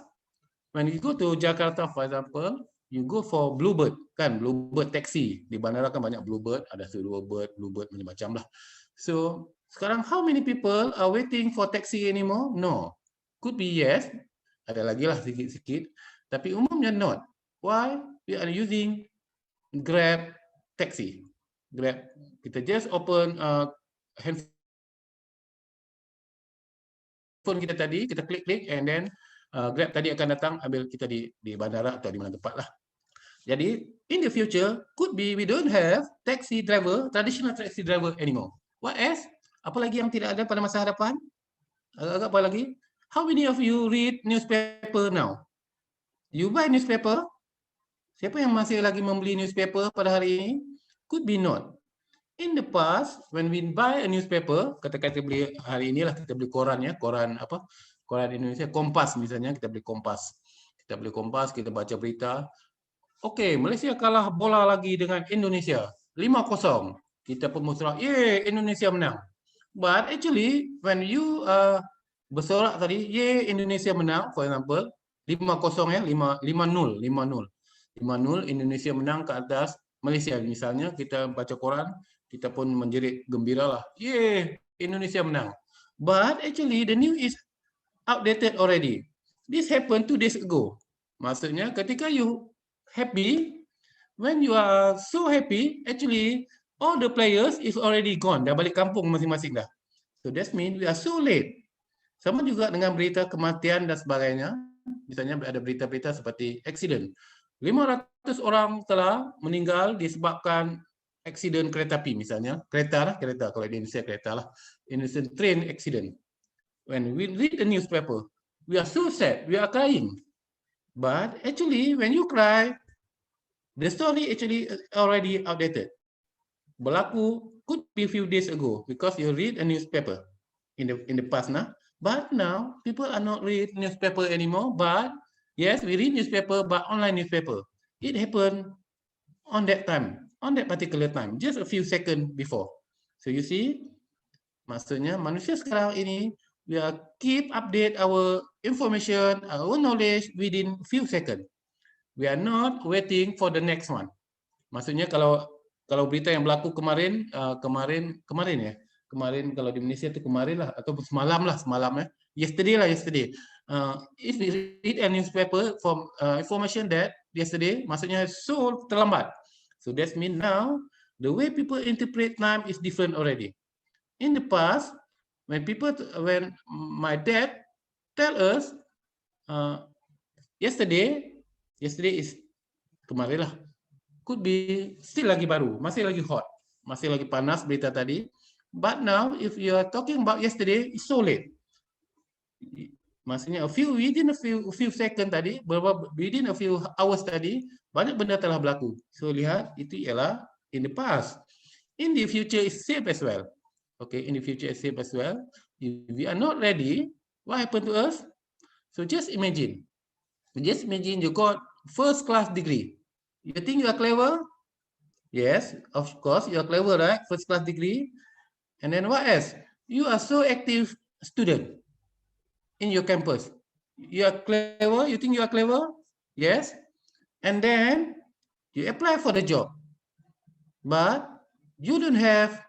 when you go to Jakarta, for example, you go for Bluebird, kan? Bluebird taxi. Di bandara kan banyak Bluebird, ada Bluebird macam-macam lah. So, sekarang how many people are waiting for taxi anymore? No. Could be yes. Ada lagi lah sikit-sikit. Tapi umumnya not. Why? We are using Grab taxi. Grab. Kita just open handphone kita tadi, kita klik-klik and then Grab tadi akan datang ambil kita di bandara atau di mana tempat lah. Jadi, in the future, could be we don't have taxi driver, traditional taxi driver anymore. What else? Apa lagi yang tidak ada pada masa hadapan? Agak apa lagi? How many of you read newspaper now? You buy newspaper? Siapa yang masih lagi membeli newspaper pada hari ini? Could be not. In the past, when we buy a newspaper, katakan kita beli hari inilah kita beli koran ya, koran apa? Koran Indonesia, Kompas misalnya, kita beli Kompas. Kita beli Kompas, kita baca berita. Okey, Malaysia kalah bola lagi dengan Indonesia. 5-0. Kita pun bersorak, "Ye, Indonesia menang." But actually, when you bersorak tadi, "Ye, Indonesia menang," for example, 5-0 ya, 5-0 Indonesia menang ke atas Malaysia misalnya, kita baca koran, kita pun menjerit gembira lah. Ye, Indonesia menang. But actually the news is outdated already. This happened 2 days ago. Maksudnya ketika you happy, when you are so happy, actually all the players is already gone. Dah balik kampung masing-masing dah. So that means we are so late. Sama juga dengan berita kematian dan sebagainya. Misalnya ada berita-berita seperti accident. 500 orang telah meninggal disebabkan aksiden kereta api misalnya. Kereta kalau di Indonesia kereta lah. Indonesian train accident. When we read the newspaper, we are so sad, we are crying. But actually when you cry, the story actually already outdated. Berlaku could be few days ago because you read a newspaper in the past now. But now people are not read newspaper anymore. But yes, we read newspaper, but online newspaper. It happened on that time, on that particular time, just a few seconds before. So you see, maksudnya manusia sekarang ini we are keep update our information, our knowledge within few seconds. we are not waiting for the next one. Maksudnya kalau berita yang berlaku kemarin kalau di Malaysia itu kemarin lah atau semalam ya. Yesterday. If we read a newspaper from information that yesterday, maksudnya so terlambat. So that means now the way people interpret time is different already. In the past, when my dad tell us yesterday is kemarin lah, could be still lagi baru, masih lagi hot, masih lagi panas berita tadi. But now if you are talking about yesterday, it's so late. Maksudnya within a few second tadi, within a few hours tadi, banyak benda telah berlaku. So lihat, itu ialah in the past. In the future is safe as well. Okay, in the future is safe as well. If we are not ready, what happened to us? So just imagine you got first class degree. You think you are clever? Yes, of course you are clever, right? First class degree. And then what else? You are so active student in your campus. You are clever. You think you are clever? Yes. And then you apply for the job, but you don't have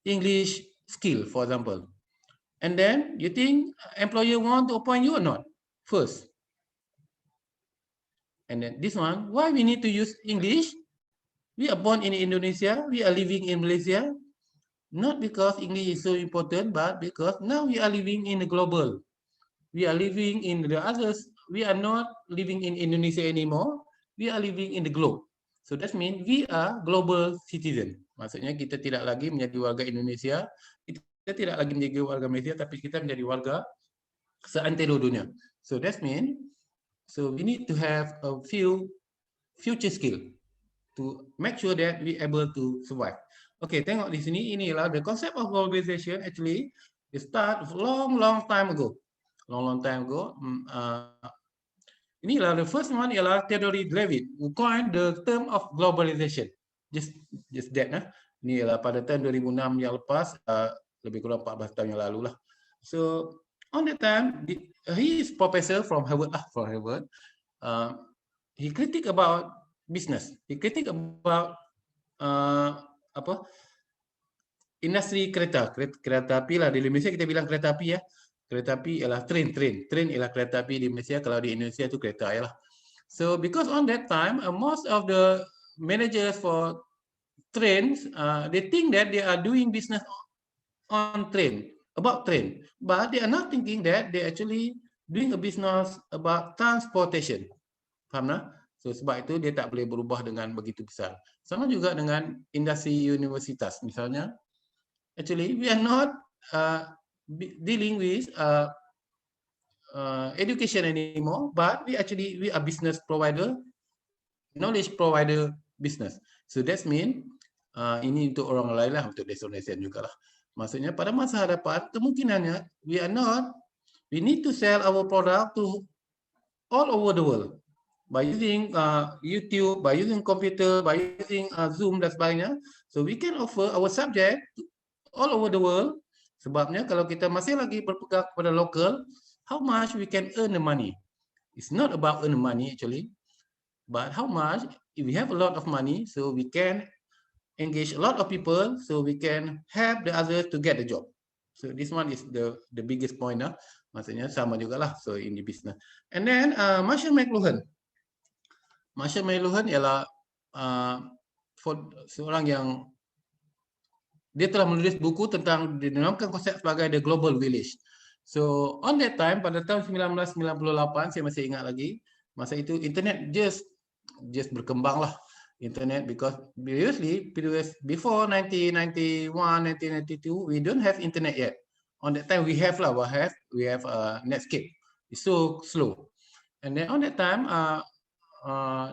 English skill, for example. And then you think employer want to appoint you or not? First. And then this one, why we need to use English? We are born in Indonesia. We are living in Malaysia. Not because English is so important, but because now we are living in the global. We are living in the others. We are not living in Indonesia anymore. We are living in the globe. So that means we are global citizen. Maksudnya kita tidak lagi menjadi warga Indonesia, kita tidak lagi menjadi warga Malaysia, tapi kita menjadi warga seantero dunia. So that means, so we need to have a few future skill to make sure that we able to survive. Okay, tengok di sini, inilah the concept of globalization actually it start long time ago. Long time ago. Inilah the first one ialah Theodore Levitt who coined the term of globalization. Just that, nah. Ini ialah pada tahun 2006 yang lepas, lebih kurang 14 tahun yang lalu lah. So on that time, he is professor from Harvard. He critique about business. He critique about industri kereta api lah. Di Indonesia kita bilang kereta api ya. Kereta api ialah train ialah kereta api di Malaysia. Kalau di Indonesia itu kereta ya lah. So because on that time most of the managers for trains they think that they are doing business on train, about train, but they are not thinking that they actually doing a business about transportation. Faham tak? So sebab itu dia tak boleh berubah dengan begitu besar. Sama juga dengan industri universitas misalnya. Actually we are not dealing with education anymore, but we are business provider, knowledge provider business. So that mean ini untuk orang lain lah, untuk destination juga lah. Maksudnya pada masa hadapan kemungkinannya we need to sell our product to all over the world by using YouTube, by using computer, by using Zoom dan sebagainya. So we can offer our subject to all over the world. Sebabnya kalau kita masih lagi berpegang kepada local, how much we can earn the money? It's not about earn money actually, but how much if we have a lot of money, so we can engage a lot of people, so we can help the others to get the job. So this one is the biggest point. Maksudnya sama juga lah. So in the business. And then Marshall McLuhan. Marshall McLuhan ialah seorang yang dia telah menulis buku tentang dinamakan konsep sebagai the global village. So on that time pada tahun 1998 saya masih ingat lagi, masa itu internet just berkembang lah. Internet because previously before 1991 1992 we don't have internet yet. On that time we have Netscape. It's so slow. And then on that time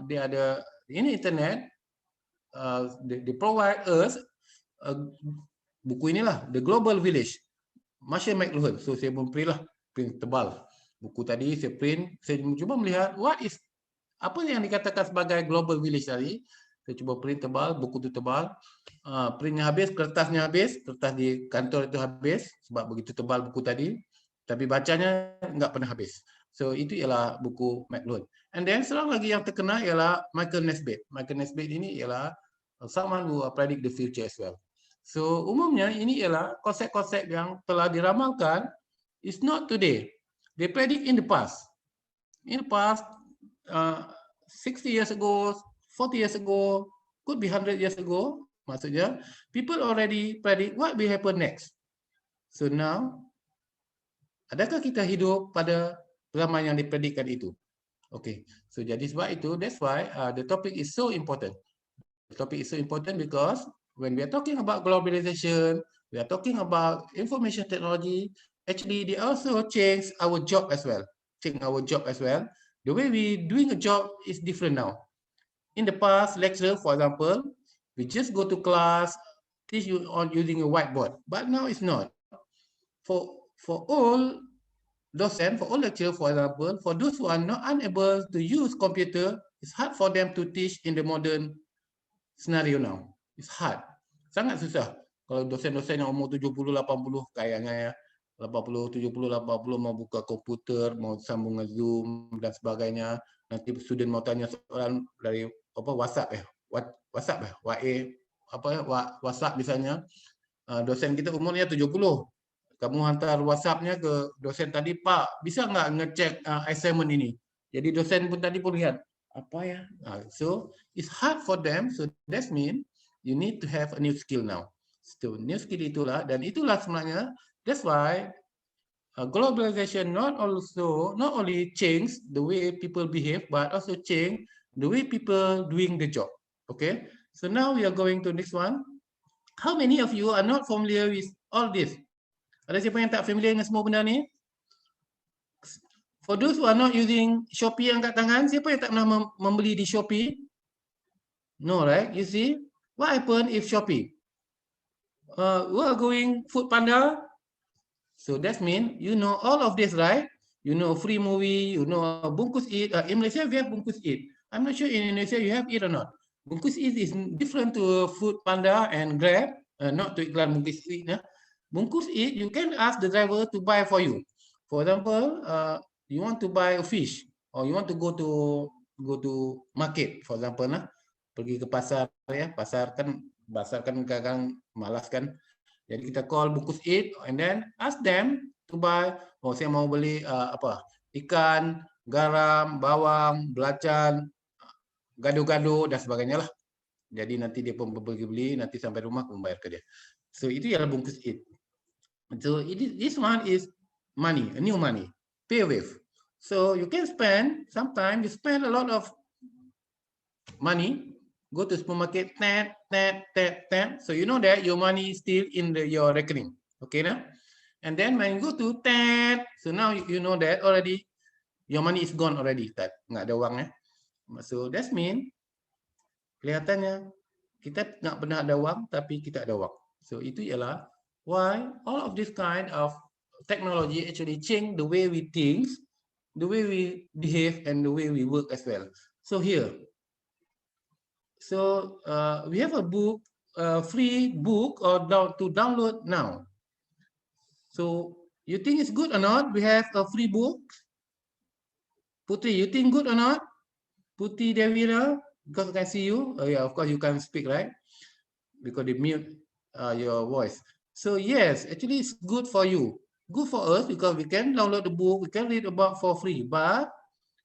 dia ada ini internet, they provide us buku inilah The Global Village, Marshall McLuhan. So saya pun print tebal buku tadi, saya print, saya cuba melihat apa yang dikatakan sebagai Global Village tadi. Saya cuba print tebal, buku itu tebal, printnya habis, kertasnya habis, kertas di kantor itu habis sebab begitu tebal buku tadi, tapi bacanya enggak pernah habis. So itu ialah buku McLuhan. And then seorang lagi yang terkenal ialah Michael Nesbitt. Michael Nesbitt ini ialah someone who predict the future as well. So umumnya ini ialah konsep-konsep yang telah diramalkan. It's not today. They predict in the past. In the past, 60 years ago, 40 years ago, could be 100 years ago. Maksudnya, people already predict what will happen next. So now, adakah kita hidup pada zaman yang dipredikkan itu? Okay, so jadi sebab itu, that's why the topic is so important. The topic is so important because when we are talking about globalization, we are talking about information technology, actually they also change our job as well. Change our job as well. The way we doing a job is different now. In the past, lecture, for example, we just go to class, teach you on using a whiteboard, but now it's not. For all docent, for all lecturer, for example, for those who are not unable to use computer, it's hard for them to teach in the modern scenario now. It's hard. Sangat susah. Kalau dosen-dosen yang umur 70, 80 kayaknya ya, 80, 70, 80 mau buka komputer, mau sambung Zoom dan sebagainya. Nanti student mau tanya soalan dari WhatsApp WhatsApp misalnya. Dosen kita umurnya 70. Kamu hantar WhatsApp-nya ke dosen tadi, Pak, bisa nggak ngecek assignment ini? Jadi dosen pun tadi pun lihat, apa ya? So, it's hard for them. So, that means you need to have a new skill now. So, new skill itulah, dan itulah sebenarnya, that's why globalization not only change the way people behave, but also change the way people doing the job. Okay? So, now we are going to next one. How many of you are not familiar with all this? Ada siapa yang tak familiar dengan semua benda ni? For those who are not using Shopee angkat tangan, siapa yang tak pernah membeli di Shopee? No, right? You see, what happen if Shopee? We are going Food Panda. So that means you know all of this, right? You know free movie, you know Bungkus Eat. In Malaysia, we have Bungkus Eat. I'm not sure in Indonesia you have it or not. Bungkus Eat is different to Food Panda and Grab. Not to iklan Bungkus Eat. Bungkus Eat, you can ask the driver to buy for you. For example, you want to buy a fish, or you want to go to market, for example, pergi ke pasar ya, pasar kan kadang malas kan. Jadi kita call Bungkus Eat and then ask them to buy. Oh, saya mau beli ikan, garam, bawang, belacan, gado-gado dan sebagainya lah. Jadi nanti dia pun pergi beli, nanti sampai rumah membayar ke dia. So itu ialah Bungkus Eat. So this one is money, a new money, pay wave. So you can spend, sometimes you spend a lot of money, go to supermarket, tap. So you know that your money is still in your reckoning. Okay, now? And then when you go to tap, so now you know that already, your money is gone already. Nggak ada uang ya. So that means, kelihatannya kita nggak pernah ada uang, tapi kita ada uang. So itu ialah why all of this kind of technology actually change the way we think, the way we behave, and the way we work as well. So here, we have a book, free book, or to download now. So you think it's good or not? We have a free book. Putri, you think good or not? Putri Devira, because I can see you. Oh yeah, of course you can speak, right? Because they mute your voice. So yes, actually it's good for you. Good for us because we can download the book, we can read about for free. But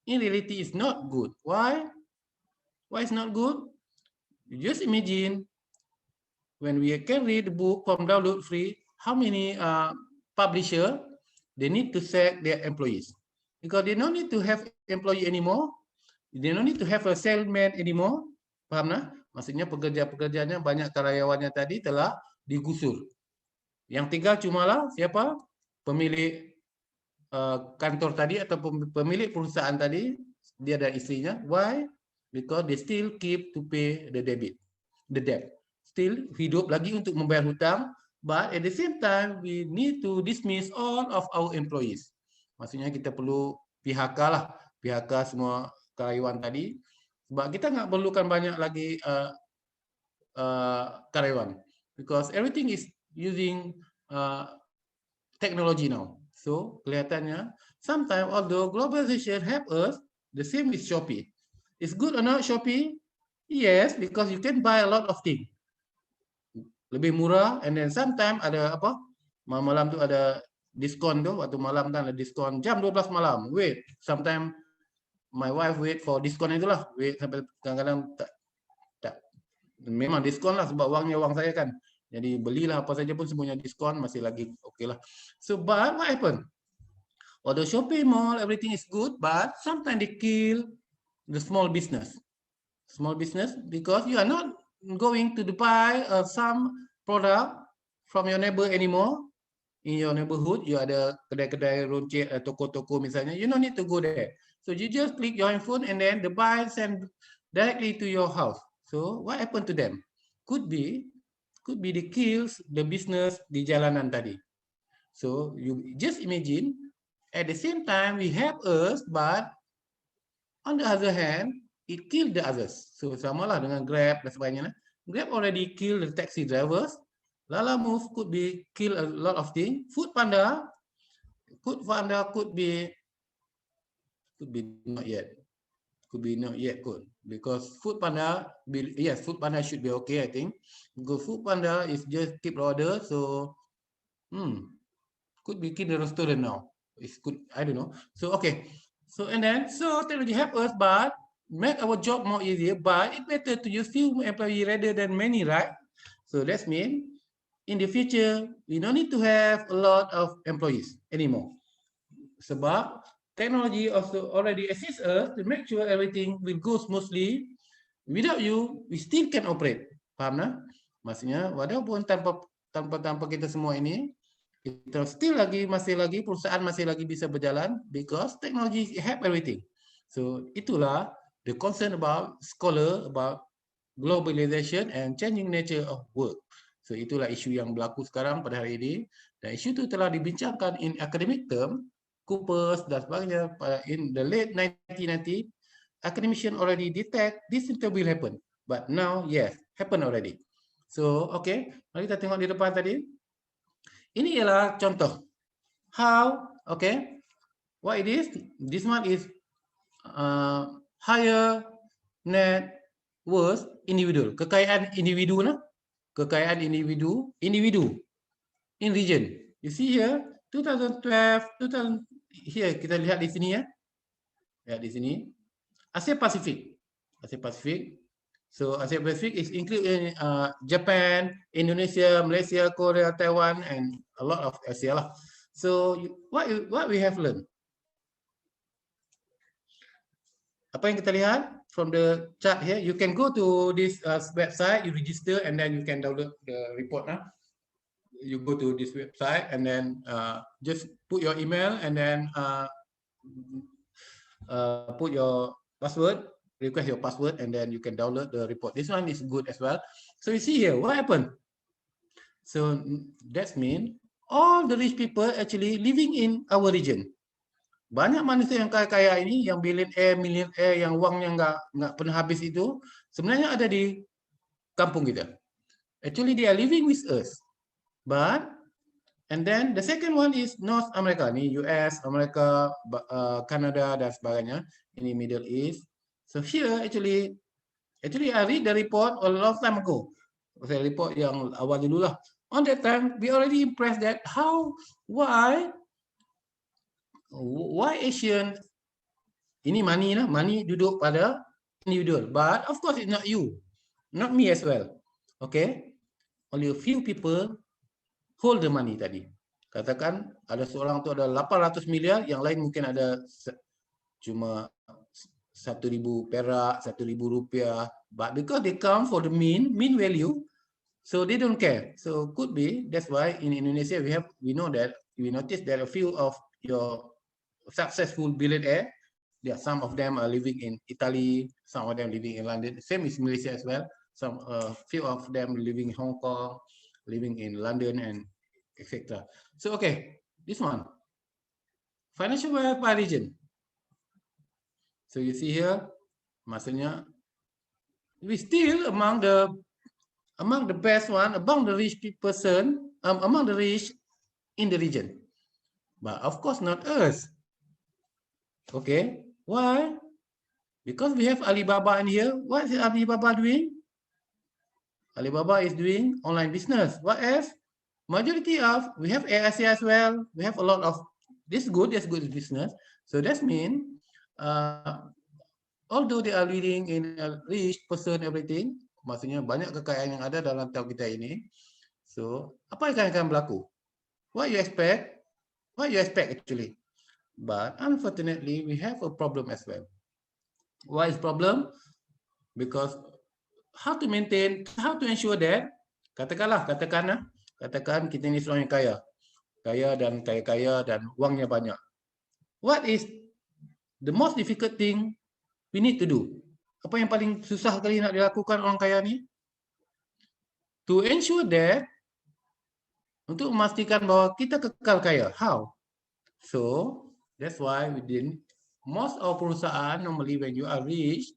in reality, it's not good. Why? Why it's not good? You just imagine when we can read the book from download free, how many publisher they need to sack their employees because they don't need to have employee anymore. They don't need to have a salesman anymore. Paham nah? Maksudnya pekerja-pekerjanya banyak karyawannya tadi telah digusur. Yang tinggal cumalah siapa? Pemilik kantor tadi atau pemilik perusahaan tadi, dia dan istrinya. Why? Because they still keep to pay the debt. Still hidup lagi untuk membayar hutang, but at the same time we need to dismiss all of our employees. Maksudnya kita perlu PHK lah, PHK semua karyawan tadi, sebab kita nggak perlukan banyak lagi karyawan, because everything is using technology now. So kelihatannya, sometimes although globalization help us, The same with Shopee. It's good or not Shopee? Yes, because you can buy a lot of things. Lebih murah, and then sometimes ada apa? Malam tu ada diskon tu, waktu malam kan ada diskon jam 12 malam. Wait, sometimes my wife wait for diskon itulah. Wait sampai kadang-kadang tak memang diskon lah sebab wangnya wang saya kan. Jadi belilah apa saja pun semuanya diskon, masih lagi okay lah. So but what happened? Although shopping mall everything is good, but sometimes they kill the small business. Small business because you are not going to buy some product from your neighbor anymore. In your neighborhood, you ada kedai-kedai runcit, toko-toko misalnya, you don't need to go there. So you just click your phone and then the buy send directly to your house. So what happened to them? Could be they kills the business di jalanan tadi. So you just imagine, at the same time we help us, but on the other hand, it killed the others. So samalah dengan Grab dan sebagainya. Grab already killed the taxi drivers. Lala Move could be kill a lot of things. Food Panda could be not yet. Could be not yet good because Food Panda, yes, Food Panda should be okay, I think. Because Food Panda is just keep order, so could be kill the restaurant now. It's good, I don't know. So okay, so and then so technology help us, but make our job more easier. But it's better to use few employees rather than many, right? So that means in the future we don't need to have a lot of employees anymore. Sebab technology also already assists us to make sure everything will go smoothly. Without you, we still can operate. Faham tak? Maksudnya, walaupun tanpa kita semua ini, kita masih lagi perusahaan masih lagi bisa berjalan because technology help everything. So itulah the concern about scholar about globalization and changing nature of work. So itulah isu yang berlaku sekarang pada hari ini, dan isu itu telah dibincangkan in academic term, Coopers dan sebagainya in the late 1990. Academician already detect this will happen, but now yes, happen already. So okay, mari kita tengok di depan tadi. Ini ialah contoh how, okay, what it is. This one is higher net worth individual, kekayaan individu lah. Kekayaan individu in region. You see here 2012, here kita lihat di sini ya. Lihat di sini. Asia Pacific. So Asia Pacific is include in Japan, Indonesia, Malaysia, Korea, Taiwan, and a lot of Asia lah. So what we have learned? Apa yang kita lihat from the chart here? You can go to this website, you register, and then you can download the report. You go to this website and then just put your email and then put your password, request your password, and then you can download the report. This one is good as well. So you see here, what happened? So that means all the rich people actually living in our region. Banyak manusia yang kaya-kaya ini, yang millionaire, yang uangnya nggak pernah habis itu, sebenarnya ada di kampung kita. Actually, they are living with us. But, and then the second one is North America, ini US, Amerika, Canada dan sebagainya, ini Middle East. So here actually I read the report a long time ago. Saya report yang awal dulu lah. On that time, we already impressed that why Asian, ini money duduk pada individual, but of course it's not you, not me as well, okay? Only a few people hold the money tadi. Katakan ada seorang tu ada 800 miliar, yang lain mungkin ada cuma 1.000 perak, 1.000 rupiah, but because they come for the mean value, so they don't care. So could be that's why in Indonesia we notice that a few of your successful billionaire, some of them are living in Italy, some of them living in London. Same is Malaysia as well. Some few of them living in Hong Kong, living in London, and etc. So okay, this one, financial wealth by region. So you see here, maksudnya we still among the best one, among the rich person, among the rich in the region, but of course not us. Okay, why? Because we have Alibaba in here. What is Alibaba doing? Alibaba is doing online business. What else? Majority of, we have ASA as well. We have a lot of this good business. So that means, although they are leading in a rich person, everything, maksudnya banyak kekayaan yang ada dalam tahun kita ini. So, apa yang akan berlaku? What you expect? What you expect actually? But unfortunately, we have a problem as well. Why is problem? Because how to maintain, how to ensure that, katakan kita ini seorang yang kaya dan uangnya banyak. What is the most difficult thing we need to do? Apa yang paling susah kali nak dilakukan orang kaya ni? To ensure that, untuk memastikan bahawa kita kekal kaya. How? So, that's why within most of perusahaan, normally when you are rich,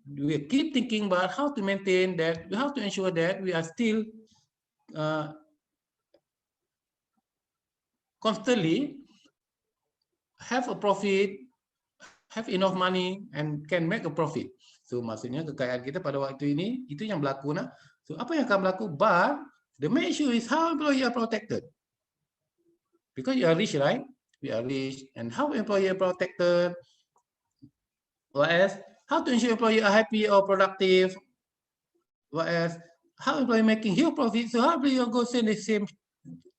we keep thinking about how to maintain that, how to ensure that we are still constantly have a profit, have enough money and can make a profit. So maksudnya kekayaan kita pada waktu ini itu yang berlaku nah. So apa yang akan berlaku? But the main issue is how employee are protected. Because you are rich, right? We are rich, and how employee are protected? What else? How to ensure employee are happy or productive? What else? How employee making huge profit? So how employee go send the same,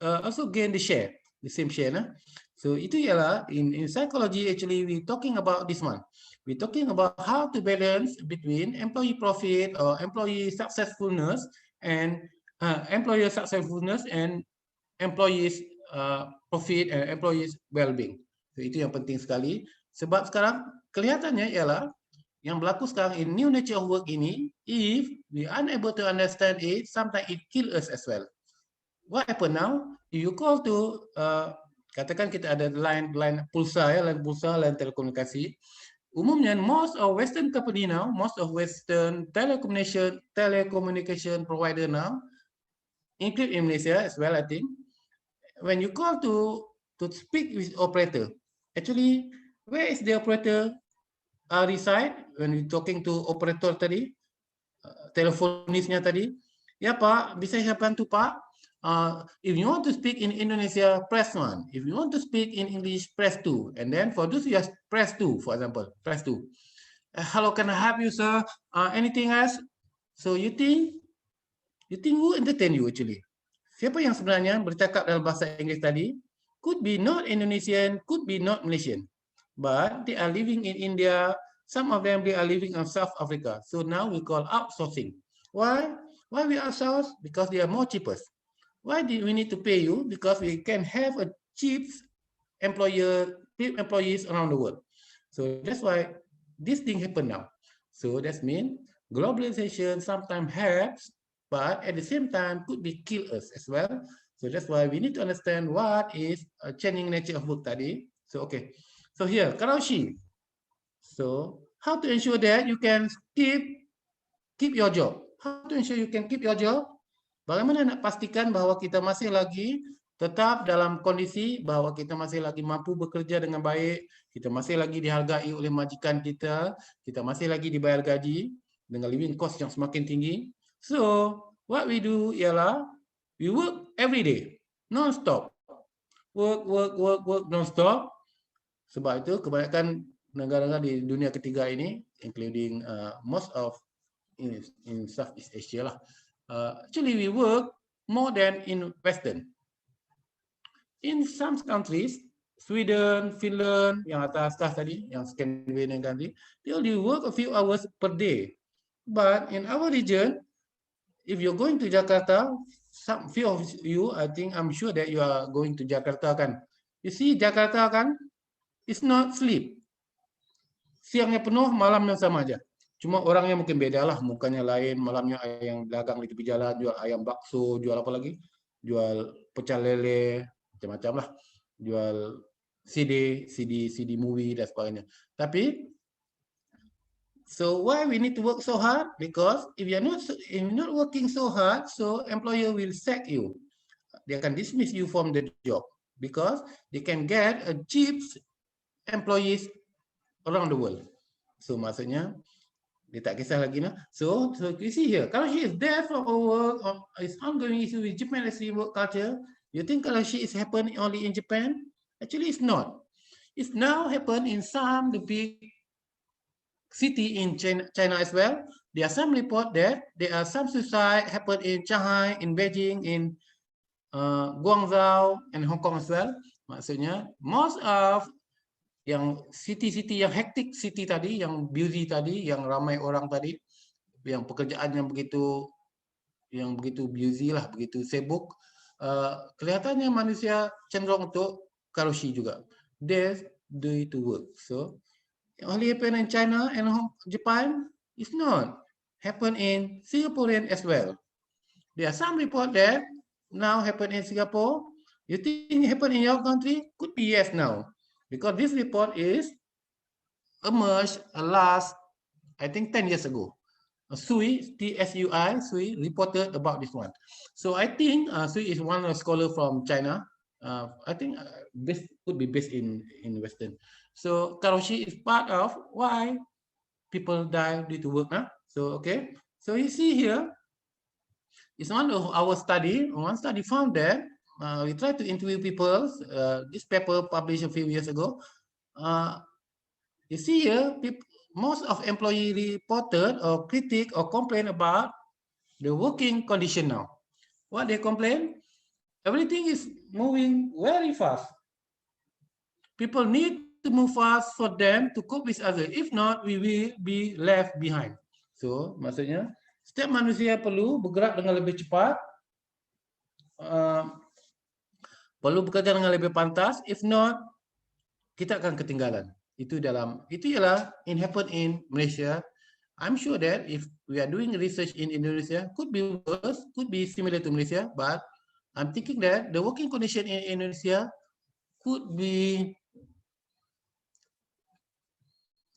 also gain the share, the same share, nah? So itu ialah in psychology actually we talking about this one. We talking about how to balance between employee profit or employee successfulness and employee successfulness and employees profit and employees well-being. So itu yang penting sekali. Sebab sekarang kelihatannya ialah yang berlaku sekarang in new nature of work ini, if we unable to understand it, sometimes it kill us as well. What happen now? If you call to katakan kita ada line pulsa ya, line pulsa, line telekomunikasi. Umumnya most of Western company now, most of Western telecommunication provider now, include in Malaysia as well, I think. When you call to speak with operator, actually where is the operator reside? When you talking to operator tadi, telefonisnya tadi, ya Pak, bisa saya bantu Pak? If you want to speak in Indonesia, press 1. If you want to speak in English, press 2. And then for those, yes, press 2, for example, press 2. Hello, can I help you, sir? Anything else? So you think who entertain you actually? Siapa yang sebenarnya bercakap dalam bahasa Inggeris tadi? Could be not Indonesian, could be not Malaysian. But they are living in India. Some of them, they are living in South Africa. So now we call outsourcing. Why? Why we outsource? Because they are more cheapest. Why do we need to pay you? Because we can have a cheap employees around the world. So that's why this thing happen now. So that means globalization sometimes helps, but at the same time could be kill us as well. So that's why we need to understand what is a changing nature of work tadi. So okay. So here, Karaoshi. So how to ensure that you can keep your job? How to ensure you can keep your job? Bagaimana nak pastikan bahawa kita masih lagi tetap dalam kondisi bahawa kita masih lagi mampu bekerja dengan baik, kita masih lagi dihargai oleh majikan kita masih lagi dibayar gaji dengan living cost yang semakin tinggi. So, what we do ialah we work every day, non-stop. Work non-stop. Sebab itu kebanyakan negara-negara di dunia ketiga ini, including most of in Southeast Asia lah, actually we work more than in Western. In some countries, Sweden, Finland, yang atas tadi, yang Scandinavian country, they only work a few hours per day. But in our region, if you're going to Jakarta, some few of you, I'm sure that you are going to Jakarta kan. You see Jakarta kan, it's not sleep. Siangnya penuh, malamnya sama aja. Cuma orangnya mungkin beda lah, mukanya lain, malamnya yang dagang di tepi jalan, jual ayam bakso, jual apa lagi? Jual pecel lele, macam-macam lah. Jual CD movie dan sebagainya. Tapi, so why we need to work so hard? Because if you're not working so hard, so employer will sack you. They can dismiss you from the job because they can get a cheap employees around the world. So maksudnya dia tak kisah lagi nah. So you see here, kalau she is there for work or is ongoing issue with Japan as work culture, you think kalau she is happening only in Japan? Actually, it's not. It's now happen in some the big city in China as well. There are some report that there are some suicide happen in Shanghai, in Beijing, in Guangzhou, and Hong Kong as well. Maksudnya, most of yang city-city yang hectic city tadi, yang busy tadi, yang ramai orang tadi, yang pekerjaan yang begitu busy lah, begitu sibuk, kelihatannya manusia cenderung untuk karoshi juga. They do it to work. So only happen in China and Japan. It's not happen in Singaporean as well. There are some report that now happen in Singapore. You think happen in your country? Could be yes now, because this report is emerged last, I think 10 years ago. Sui, TSUI, Sui reported about this one. So I think Sui is one scholar from China. I think could be based in Western. So karoshi is part of why people die due to work. So okay. So you see here, it's one of our study. One study found that we tried to interview people. This paper published a few years ago. You see here, most of employee reported or critique or complain about the working condition now. What they complain? Everything is moving very fast. People need to move fast for them to cope with others. If not, we will be left behind. So, maksudnya, setiap manusia perlu bergerak dengan lebih cepat, perlu bekerja dengan lebih pantas. If not, kita akan ketinggalan. Itu ialah in happen in Malaysia. I'm sure that if we are doing research in Indonesia, could be worse, could be similar to Malaysia, but I'm thinking that the working condition in Indonesia could be,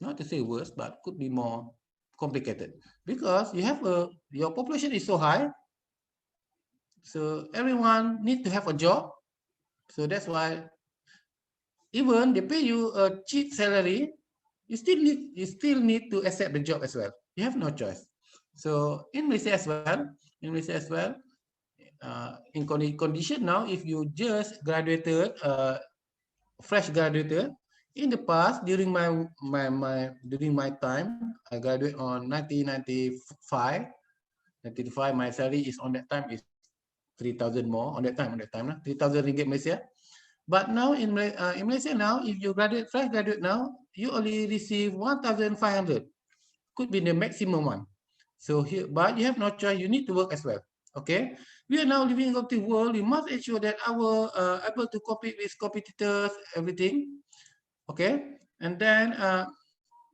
not to say worse, but could be more complicated, because you have your population is so high, so everyone need to have a job. So that's why even they pay you a cheap salary, you still need to accept the job as well. You have no choice. So in Malaysia as well, in condition now, if you just graduated, fresh graduated, in the past during my time, I graduated on 1995. My salary is on that time is 3,000 more on that time, 3,000 ringgit Malaysia. But now in Malaysia now, if you fresh graduate now, you only receive 1,500. Could be the maximum one. So here, but you have no choice. You need to work as well. Okay. We are now living in a competitive world. We must ensure that our able to compete with competitors, everything. Okay. And then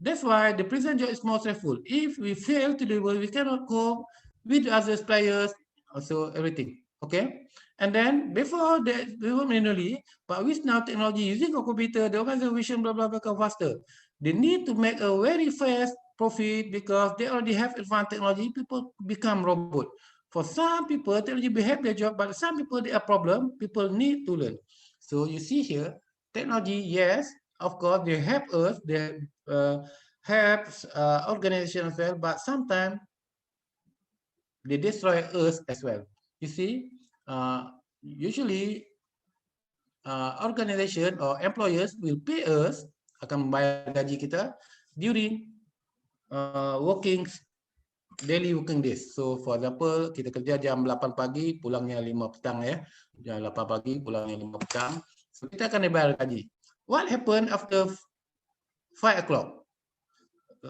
that's why the present job is more stressful. If we fail to deliver, we cannot cope with the other players. Also everything. Okay. And then before that, we were manually, but with now technology using a computer, the organization blah become faster. They need to make a very fast profit because they already have advanced technology. People become robot. For some people, technology will help their job, but some people they have problem. People need to learn. So you see here, technology, yes, of course, they help us. They helps organization as well, but sometimes they destroy us as well. You see. Usually organization or employers will pay us, akan membayar gaji kita during daily working days. So for example, kita kerja jam 8 pagi, pulangnya 5 petang ya. Jam 8 pagi, pulangnya 5 petang. So kita akan dibayar gaji. What happen after 5 o'clock?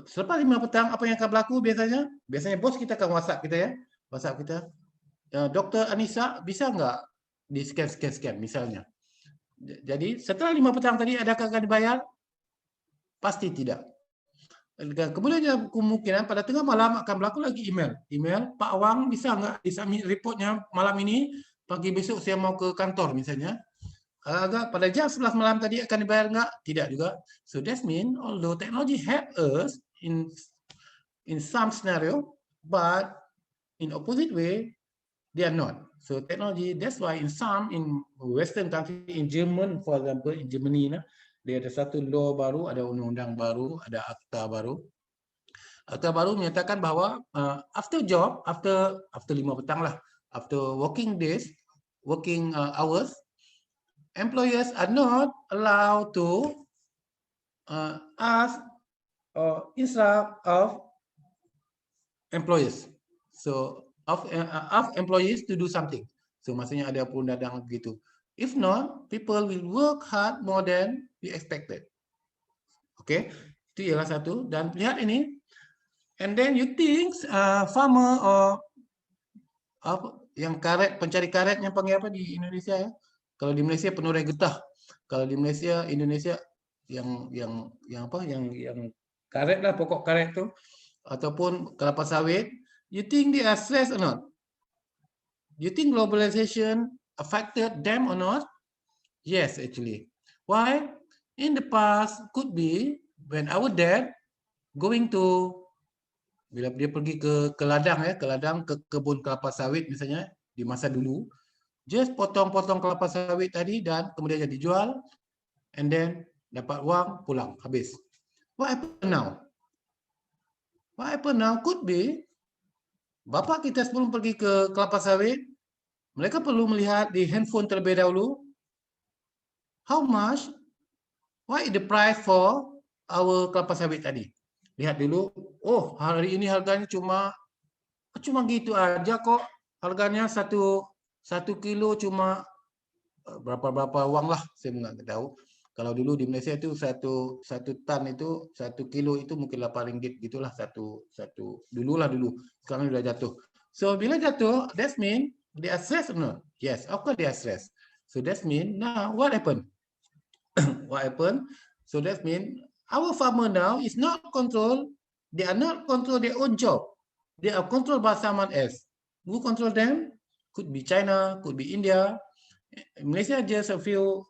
Selepas 5 petang, apa yang akan berlaku biasanya? Biasanya bos kita akan WhatsApp kita ya. WhatsApp kita. Dr. Anissa, bisa nggak di scan misalnya. Jadi setelah 5 petang tadi adakah akan dibayar? Pasti tidak. Kemudian kemungkinan pada tengah malam akan berlaku lagi email. Pak Wang bisa nggak disubmit reportnya malam ini, pagi besok saya mau ke kantor misalnya. Agak pada jam 11 malam tadi akan dibayar nggak? Tidak juga. So that means although technology help us in some scenario, but in opposite way, they are not. So technology, that's why in Western country, in German, for example, in Germany, dia ada satu law baru, ada undang-undang baru, ada akta baru. Akta baru menyatakan bahawa after job, after 5 petang lah, after working days, working hours, employers are not allowed to ask or instruct of employers. So of employees to do something. So maksudnya ada perundang begitu. If not, people will work hard more than we expected. Okay, itu ialah satu. Dan lihat ini. And then you think farmer or apa yang karet, pencari karet yang panggil apa di Indonesia ya? Kalau di Malaysia penurai getah. Kalau di Malaysia, Indonesia yang apa? Yang karet lah, pokok karet tu ataupun kelapa sawit. You think they are stressed or not? You think globalization affected them or not? Yes, actually. Why? In the past could be when our dad going to, bila dia pergi ke ladang ya, ke ladang, ke kebun kelapa sawit misalnya di masa dulu, just potong-potong kelapa sawit tadi dan kemudian dijual and then dapat wang, pulang, habis. What happen now? What happen now could be bapa kita sebelum pergi ke kelapa sawit, mereka perlu melihat di handphone terlebih dahulu how much, what is the price for our kelapa sawit tadi. Lihat dulu, oh hari ini harganya cuma gitu aja kok. Harganya satu kilo cuma berapa wang lah, saya nggak tahu. Kalau dulu di Malaysia itu satu tan itu 1 kilo itu mungkin RM8 gitulah satu dulu. Sekarang sudah jatuh. So bila jatuh, that mean they are stressed or not? Yes, of course they are stressed. So that mean now what happened? What happened? So that mean our farmer now is not control. They are not control their own job. They are controlled by someone else. Who control them? Could be China, could be India. Malaysia just a few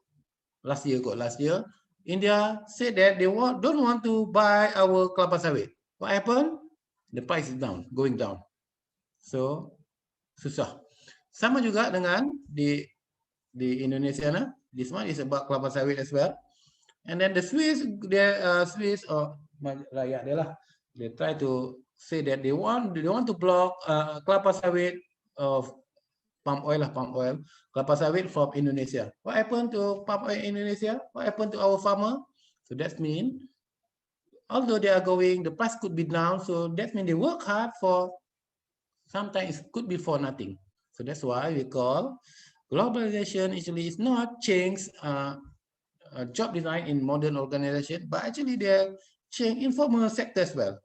last year, India said that they don't want to buy our kelapa sawit. What happened? The price is down, going down. So susah. Sama juga dengan di Indonesia nah. This one is about kelapa sawit as well. And then the Swiss, Swiss or rakyat dia lah, they try to say that they want to block kelapa sawit of palm oil, kelapa sawit from Indonesia. What happened to palm oil in Indonesia? What happened to our farmer? So that means, although they are going, the price could be down. So that means they work hard for, sometimes it could be for nothing. So that's why we call globalization actually is not change job design in modern organization, but actually they change informal sector as well.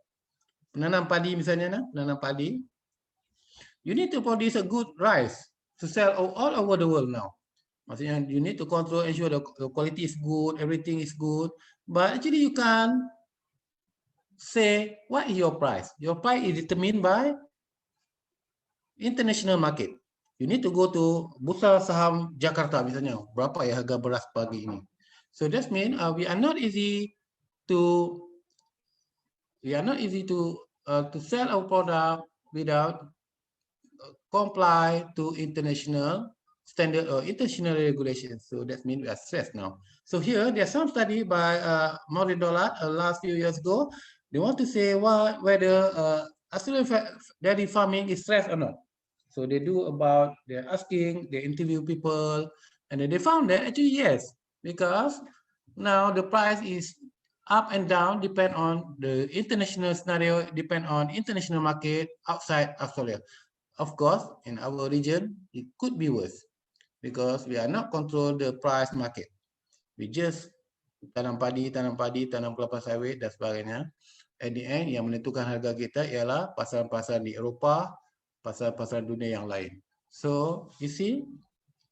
Penanam padi misalnya, penanam padi, you need to produce a good rice to sell all over the world now. Maksudnya you need to control, ensure the quality is good, everything is good, but actually you can't say what is your price. Your price is determined by international market. You need to go to Bursa Saham Jakarta misalnya, berapa ya harga beras pagi ini. So that means we are not easy to sell our product without comply to international standard or international regulations. So that means we are stressed now. So here there's some study by Maureen Dollard last few years ago. They want to say whether Australian dairy farming is stressed or not. So they interview people, and then they found that actually yes, because now the price is up and down, depend on the international scenario, depend on international market outside Australia. Of course, in our region, it could be worse because we are not control the price market. We just tanam padi, tanam kelapa sawit dan sebagainya. At the end, yang menentukan harga kita ialah pasar-pasar di Eropah, pasar-pasar dunia yang lain. So, you see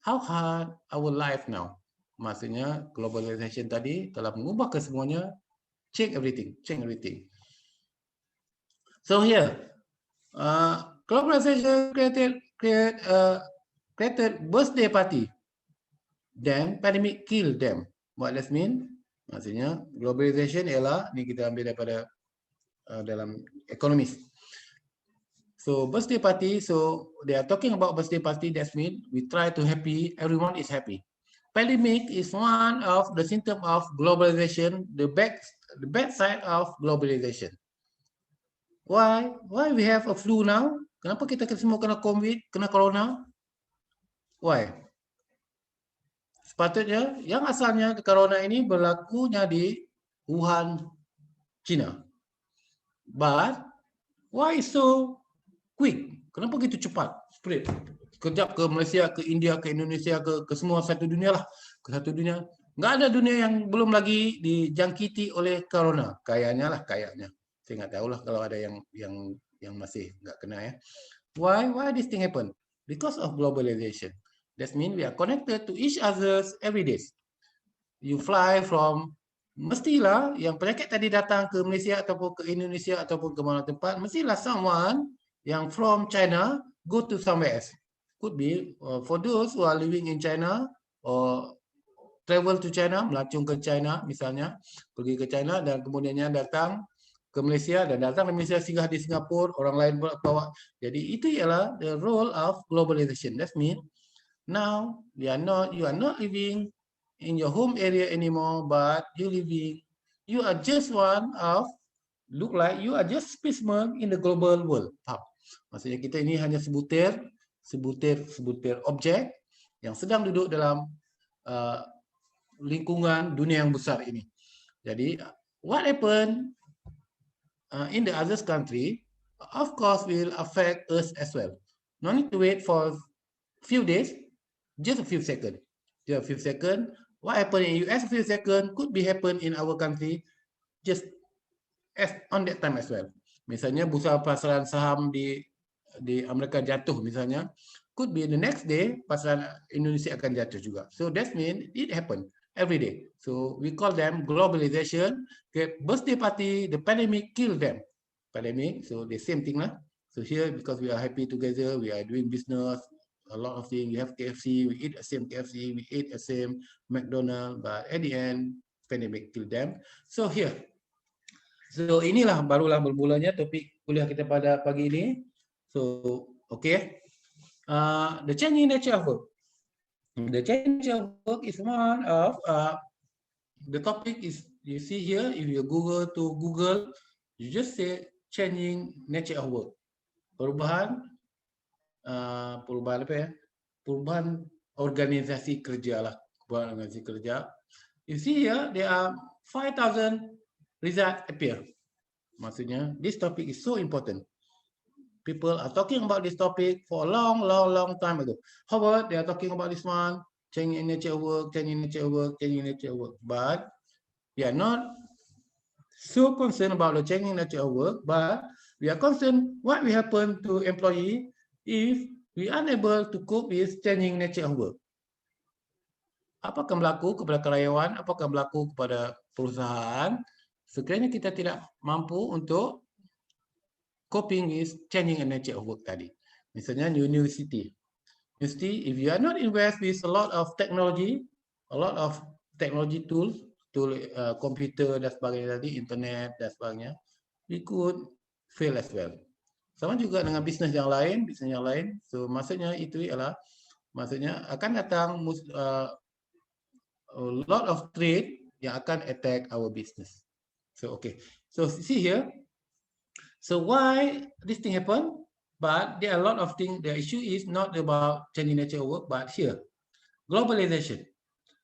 how hard our life now. Maksudnya globalization tadi telah mengubah kesemuanya, change everything. So here, globalization created birthday party, then pandemic killed them. What does mean? Maksudnya globalization ialah, ni kita ambil daripada dalam ekonomis. So birthday party, so they are talking about birthday party. That means we try to happy, everyone is happy. pandemic is one of the symptom of globalization, the bad side of globalization. Why we have a flu now? Kenapa kita semua kena COVID, kena corona? Why? Sepatutnya yang asalnya corona ini berlakunya di Wuhan, China. But why so quick? Kenapa begitu cepat spread? Kejap ke Malaysia, ke India, ke Indonesia, ke semua satu dunia lah. Ke satu dunia. Nggak ada dunia yang belum lagi dijangkiti oleh corona. Kayaknya. Saya nggak tahu lah kalau ada yang masih nggak kena ya. Why this thing happen? Because of globalization. That means we are connected to each other every day. You fly from, mestilah yang penyakit tadi datang ke Malaysia ataupun ke Indonesia ataupun ke mana tempat, mestilah someone yang from China go to somewhere else. Could be for those who are living in China or travel to China, melacung ke China misalnya, pergi ke China dan kemudiannya datang ke Malaysia dan datang ke Malaysia singgah di Singapura, orang lain bawa. Jadi itu ialah the role of globalization. That means now you are not living in your home area anymore, but you are just one of, look like you are just specimen in the global world. Maksudnya kita ini hanya sebutir objek yang sedang duduk dalam lingkungan dunia yang besar ini. Jadi what happened in the other country, of course, will affect us as well. No need to wait for few days, just a few seconds. Just a few seconds. What happened in US a few seconds could be happen in our country just as on that time as well. Misalnya bursa pasaran saham di Amerika jatuh misalnya, could be the next day pasaran Indonesia akan jatuh juga. So that means it happen every day. So we call them globalization. Okay, birthday party, the pandemic killed them. Pandemic, so the same thing lah. So here, because we are happy together, we are doing business, a lot of things. We have KFC, we eat the same KFC, we eat the same McDonald's, but at the end, pandemic killed them. So here, so inilah barulah bermulanya topik kuliah kita pada pagi ini. So, okay. The changing nature of work. The changing nature of work is one of the topic is, you see here, if you Google, you just say changing nature of work. Perubahan apa ya? Perubahan organisasi kerja lah. Perubahan organisasi kerja. You see here, there are 5,000 results appear. Maksudnya, this topic is so important. People are talking about this topic for a long time ago. Harvard, they are talking about this one, changing nature of work, changing nature of work, changing nature of work. But we are not so concerned about the changing nature of work, but we are concerned what will happen to employee if we are unable to cope with changing nature of work. Apakah berlaku kepada karyawan, apakah berlaku kepada perusahaan sekiranya kita tidak mampu untuk coping with changing nature of work tadi. Misalnya university, if you are not invest with a lot of technology tools, komputer dan sebagainya tadi, internet dan sebagainya, we could fail as well. Sama juga dengan bisnes yang lain. So maksudnya itu ialah, maksudnya akan datang a lot of trade yang akan attack our business. So okay, so see here. So why this thing happen? But there are a lot of things. The issue is not about changing nature of work, but here, globalization,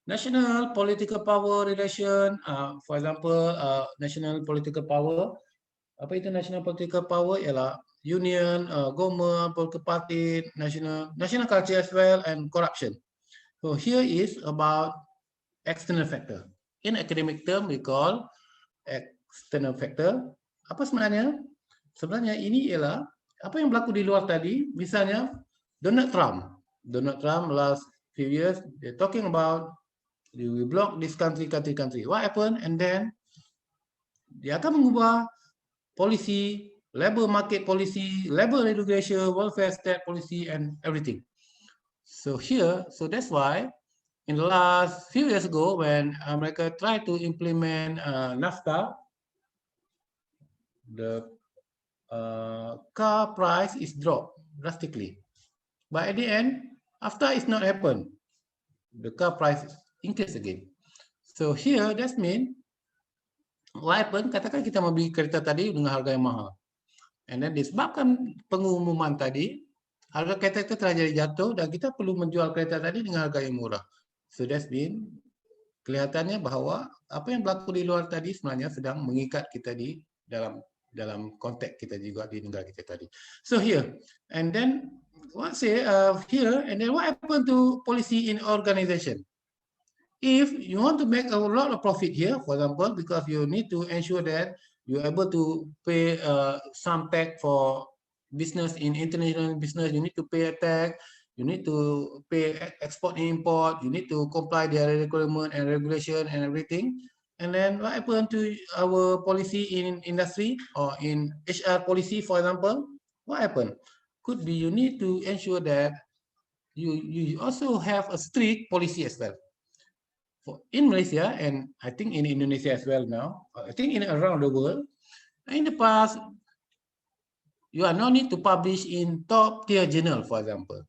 national political power relation. For example, national political power. Apa itu national political power? Ialah union, government, political party, national culture as well, and corruption. So here is about external factor. In academic term, we call external factor. Apa sebenarnya? Sebenarnya ini ialah apa yang berlaku di luar tadi. Misalnya Donald Trump last few years, they're talking about we block this country. What happened? And then dia akan mengubah policy, labor market policy, labor regulation, welfare state policy, and everything. So here, so that's why in the last few years ago, when America tried to implement NAFTA, the car price is dropped drastically. But at the end, after it's not happened, the car price increase again. So here that means what happen, katakan kita mau beli kereta tadi dengan harga yang mahal. And then disebabkan pengumuman tadi, harga kereta itu telah jadi jatuh dan kita perlu menjual kereta tadi dengan harga yang murah. So that's mean kelihatannya bahwa apa yang berlaku di luar tadi sebenarnya sedang mengikat kita di dalam konteks kita juga di negara kita tadi. So here, and then what say here, and then what happen to policy in organization? If you want to make a lot of profit here, for example, because you need to ensure that you're able to pay some tax for business in international business, you need to pay a tax, you need to pay export and import, you need to comply their requirement and regulation and everything. And then what happened to our policy in industry or in HR policy, for example? What happened? Could be you need to ensure that you also have a strict policy as well. In Malaysia, and I think in Indonesia as well now, I think in around the world, in the past, you are no need to publish in top tier journal, for example.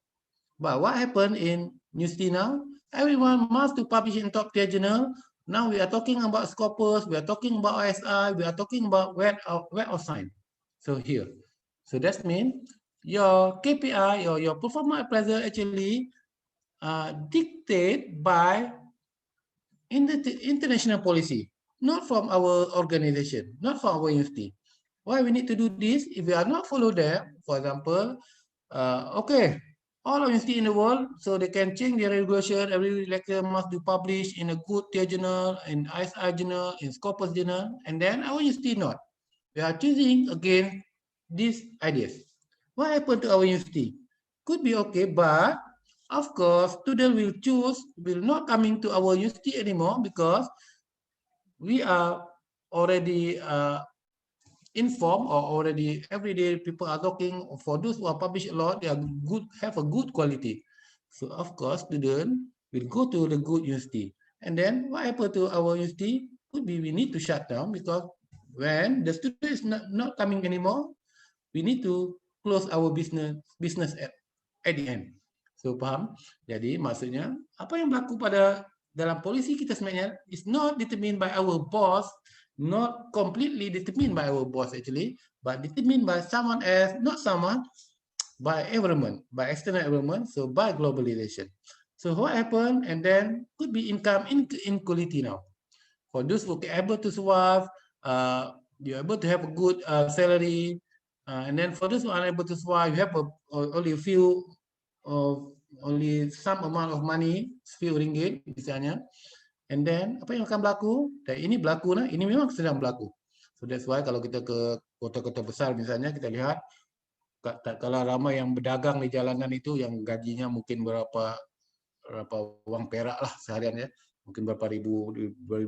But what happened in Newsty now? Everyone must to publish in top tier journal. Now we are talking about Scopus, we are talking about ISI, we are talking about Web of Science. So here, so that means your KPI or your performance appraisal actually dictated by in the international policy, not from our organization, not from our university. Why we need to do this? If we are not follow them, for example, okay, all of university in the world, so they can change their regulation. Every lecture must be published in a good tier journal, in ISI journal, in Scopus journal, and then our university not. We are choosing again these ideas. What happened to our university? Could be okay, but of course, students will not coming to our university anymore because we are already informed or already every day people are talking. For those who are published a lot, they are good, have a good quality. So of course, students will go to the good university. And then what happened to our university? Could be we need to shut down because when the student is not coming anymore, we need to close our business at the end. So faham? Jadi maksudnya apa yang berlaku pada dalam polisi kita sebenarnya is not determined by our boss, not completely determined by our boss actually, but determined by someone else, not someone, by environment, by external environment, so by globalization. So what happened? And then could be income inequality now. For those who are able to survive, you're able to have a good salary, and then for those who are unable to survive, you have only a few only some amount of money, few ringgit misalnya, and then apa yang akan berlaku? Dan ini berlaku, nah, ini memang sedang berlaku. So that's why kalau kita ke kota-kota besar misalnya, kita lihat kalau ramai yang berdagang di jalanan itu yang gajinya mungkin berapa uang perak lah seharian ya, mungkin berapa ribu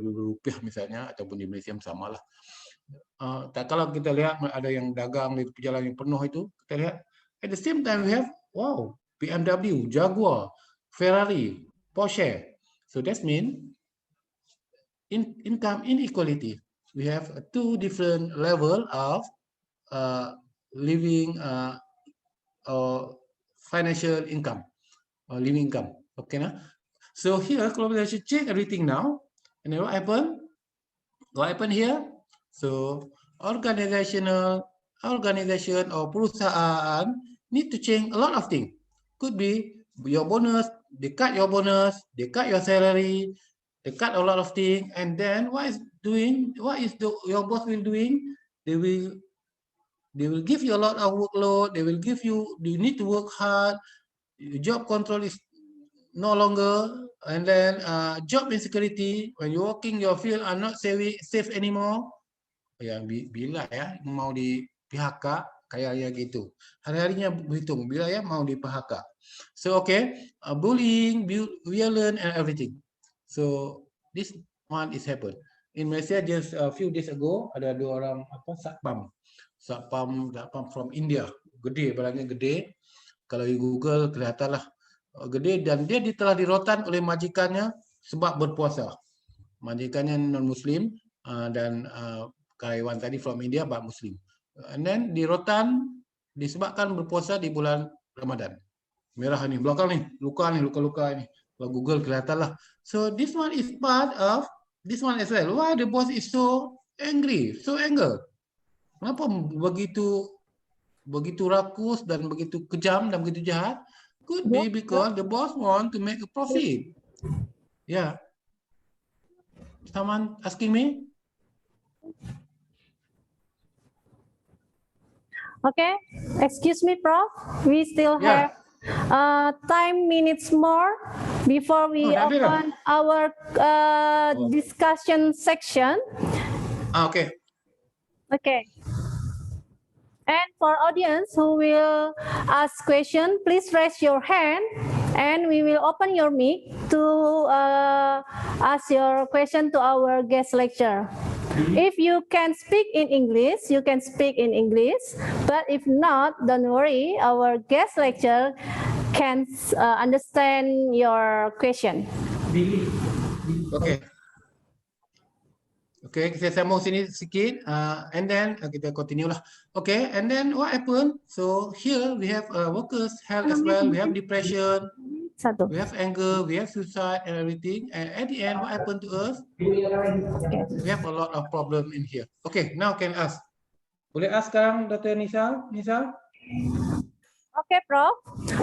rupiah misalnya, ataupun di Malaysia sama lah. Kalau kita lihat ada yang dagang di jalan yang penuh itu, kita lihat at the same time we have wow, BMW, Jaguar, Ferrari, Porsche. So that means income inequality. We have two different level of living or financial income or living income. Okay, nah? So here, globalization check everything now. And then what happened? What happened here? So organization or perusahaan need to change a lot of things. Could be your bonus, they cut your bonus, they cut your salary, they cut a lot of things, and then what is your boss will doing? They will give you a lot of workload. They will give you need to work hard. Your job control is no longer, and then job insecurity. When you're working, your field are not safe anymore. Ya bila ya mau di PHK kayak gitu. Hari-harinya berhitung bila ya mau di PHK. So okay, bullying, violence and everything. So this one is happen. In Malaysia just a few days ago ada dua orang satpam from India, gede, barangnya gede. Kalau di Google kelihatanlah gede, dan dia telah dirotan oleh majikannya sebab berpuasa. Majikannya non Muslim dan karyawan tadi from India but Muslim. And then dirotan disebabkan berpuasa di bulan Ramadan. Merah ini belakang nih, luka-luka ini. Kalau Google kelihatan lah. So this one is part of this one as well. Why the boss is so angry, so anger? Kenapa begitu rakus dan begitu kejam dan begitu jahat? Could be because the boss want to make a profit. Yeah. Someone asking me? Okay, excuse me, Prof. We still Yeah. have 10 minutes more before we Oh, dah habis dah? open our Oh. discussion section. Okay. Okay. And for audience who will ask question, please raise your hand and we will open your mic to ask your question to our guest lecturer. If you can speak in English, you can speak in English. But if not, don't worry, our guest lecturer can understand your question. Okay. Okay, saya sambung sini sikit, and then kita continue lah. Okay, and then what happened? So here we have workers health as well. We have depression, Satu. we have anger, we have suicide and everything. And at the end, what happened to us? We have a lot of problem in here. Okay, now can ask. Boleh ask sekarang, Dr. Nisa? Nisa? Okay, Prof.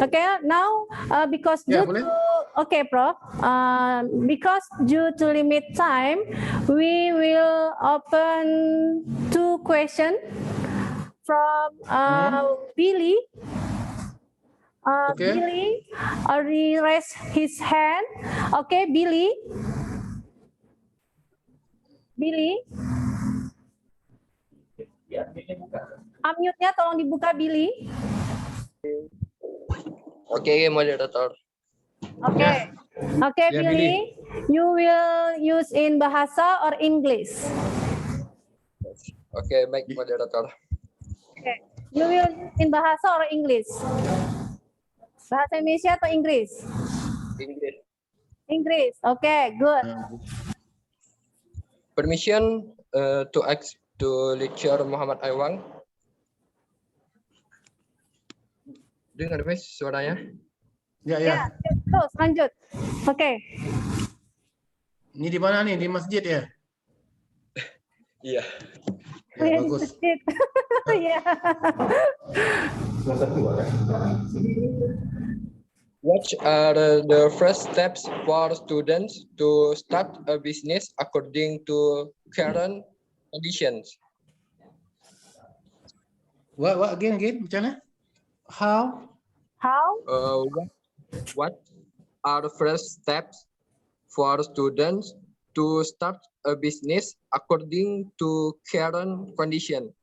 Okay, now because Ya, due boleh. to okay, Prof. Because due to limit time, we will open 2 questions from Billy. Okay. Billy already raised his hand. Okay, Billy. Billy. Unmute-nya tolong dibuka, Billy. Oke, moderator. Okay. Okay, Ya, Billy. You will use in bahasa or English? Oke, baik moderator. Okay. You will use in bahasa or English? Bahasa Indonesia atau Inggris? Inggris. Inggris. Okay, good. Permission to ask to lecture Muhammad Aiwang. Dengar guys suaranya? Ya, Ya, ya. terus lanjut. Oke. Ini di mana nih? Di masjid ya? Iya. Ya, bagus. Ya. What are the first steps for students to start a business according to current conditions? What again? Macam mana? How? What are the first steps for students to start a business according to current condition?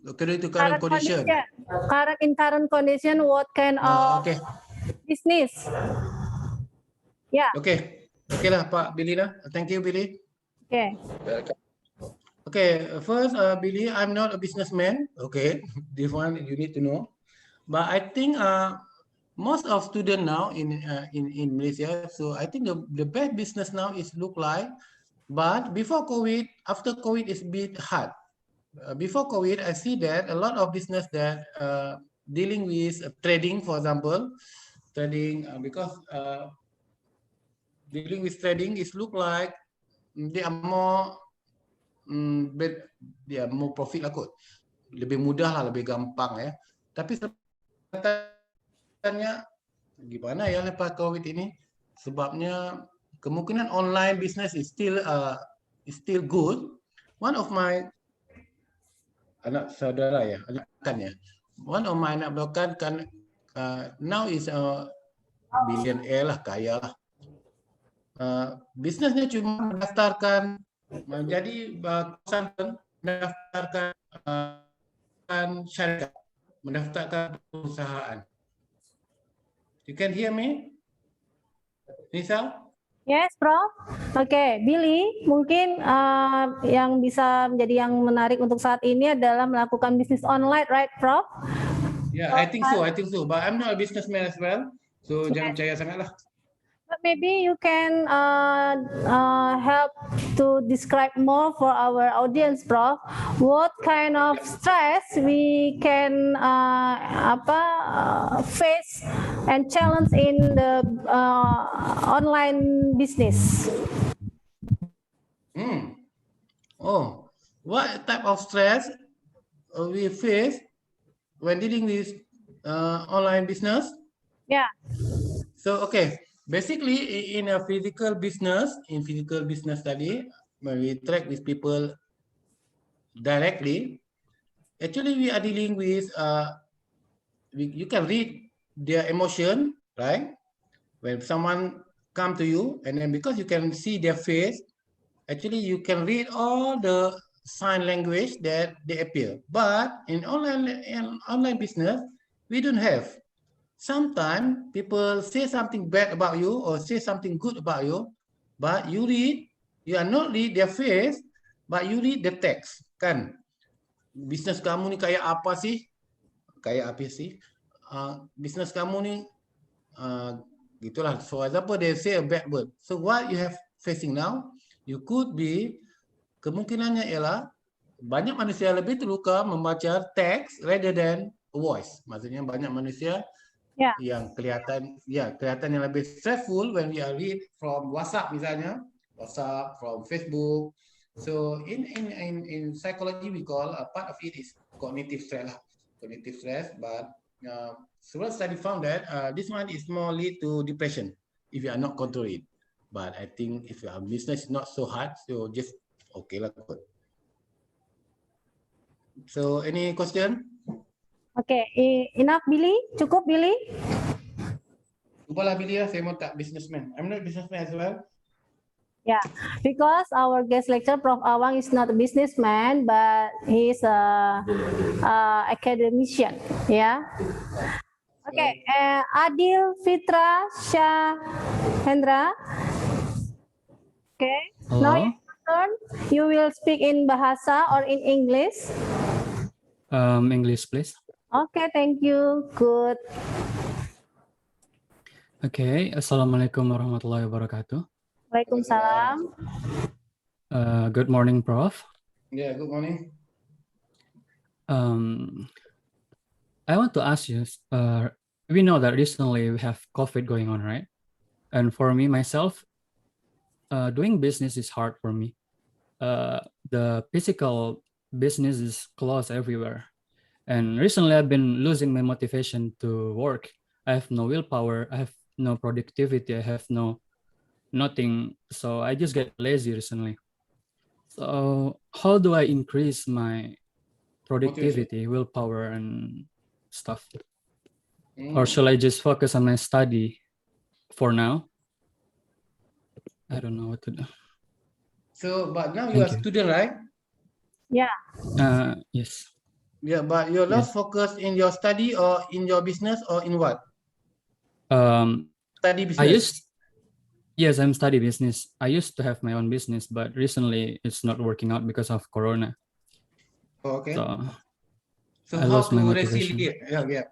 According to current condition. Current condition, what kind of Okay. business? Ya. Okay. Okay lah Pak Billy lah. Thank you Billy. Okay. Welcome. Okay, first Billy, I'm not a businessman. Okay, this one you need to know. But I think most of students now in Malaysia, so I think the best business now is look like. But before COVID, after COVID is a bit hard. Before COVID, I see that a lot of business that dealing with trading, for example, trading because dealing with trading is look like they are more dia more profit lah kot. Lebih mudah lah, lebih gampang ya. Tapi sebenarnya gimana ya lepas COVID ini? Sebabnya kemungkinan online business is still good. One of my anak saudara ya, anak-anak ya. One of my anak belakang kan now is a billionaire lah, kaya lah. Bisnesnya cuma mendaftarkan menjadi konsultan, mendaftarkan syarikat, mendaftarkan perusahaan. You can hear me? Nisa? Yes, Prof. Oke, Billy, mungkin yang bisa menjadi yang menarik untuk saat ini adalah melakukan bisnis online, right, Prof? Yeah, I think so. But I'm not a businessman as well, so jangan percaya sangatlah. But maybe you can help to describe more for our audience, Prof. What kind of stress we can face and challenge in the online business? Oh, what type of stress we face when dealing with online business? Yeah. So, okay, basically in a physical business study, when we interact with people directly, actually we are dealing with, you can read their emotion, right? When someone come to you, and then because you can see their face, actually you can read all the sign language that they appear. But in online business, we don't have. Sometimes people say something bad about you or say something good about you, but you are not read their face, but you read the text, kan? Bisnes kamu ni kayak apa sih? Kayak apa sih? Bisnes kamu ni gitulah. For example, they say a bad word. So what you have facing now, you could be, kemungkinannya ialah banyak manusia lebih terluka membaca teks rather than voice. Maksudnya banyak manusia yang kelihatan yang lebih stressful when we are read from WhatsApp misalnya, WhatsApp, from Facebook. So in psychology we call a part of it is cognitive stress lah. Cognitive stress, but several study found that this one is more lead to depression if you are not control it. But I think if your business is not so hard, so just okay lah. So any question? Okay, enough Billy? Cukup Billy? Cubalah Billy lah, saya mau tak businessman. I'm not businessman as well. Yeah, because our guest lecturer Prof. Awang is not a businessman, but he's a academician. Yeah. Okay, Adil Fitra Shah Hendra. Okay. Hello. Now your turn. You will speak in Bahasa or in English. English, please. Okay, thank you. Good. Okay. Assalamualaikum warahmatullahi wabarakatuh. Waalaikumsalam. Good morning, Prof. Yeah, good morning. I want to ask you, we know that recently we have COVID going on, right? And for me, myself, doing business is hard for me. The physical business is closed everywhere. And recently I've been losing my motivation to work. I have no willpower, I have no productivity, I have nothing. So I just get lazy recently. So how do I increase my productivity, willpower and stuff? Or shall I just focus on my study for now? I don't know what to do. So, but now you are a student, right? Yeah. Yes. Yeah, but you're not focused in your study or in your business or in what? Study business. Yes, I'm study business. I used to have my own business, but recently it's not working out because of Corona. Okay. So I how lost my to motivation. resiliate?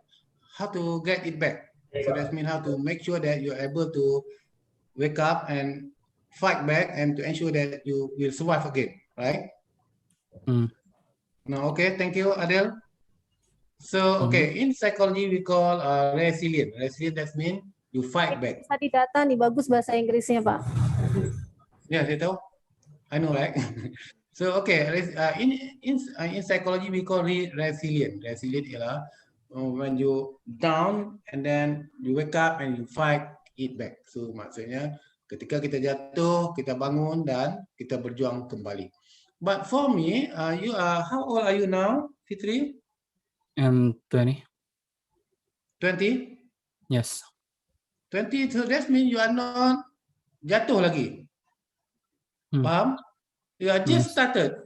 How to get it back? So that means how to make sure that you're able to wake up and fight back and to ensure that you will survive again, right? No, okay, thank you, Adel. So, okay, in psychology we call resilient. Resilient, that means you fight back. Tadi data nih bagus bahasa Inggrisnya, Pak. Ya, saya tahu. I know, right? So, okay, in psychology we call resilient. Resilient ialah when you down and then you wake up and you fight it back. So, maksudnya ketika kita jatuh, kita bangun dan kita berjuang kembali. But for me, how old are you now, Fitri? I'm 20. 20? Yes. 20, so that means you are not jatuh lagi. Paham? You are just started.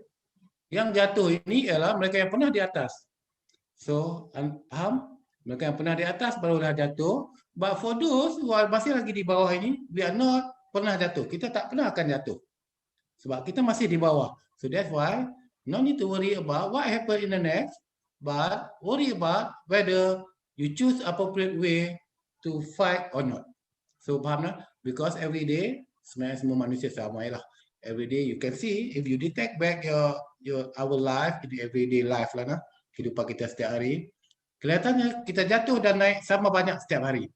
Yang jatuh ini ialah mereka yang pernah di atas. So, paham? Mereka yang pernah di atas barulah jatuh. But for those who are masih lagi di bawah ini, we are not pernah jatuh. Kita tak pernah akan jatuh. Sebab kita masih di bawah. So that's why no need to worry about what happened in the next, but worry about whether you choose appropriate way to fight or not. So faham tak? Because every day sebenarnya semua manusia sama lah. Every day you can see if you detect back our life in everyday life lah, kehidupan kita setiap hari. Kelihatannya kita jatuh dan naik sama banyak setiap hari.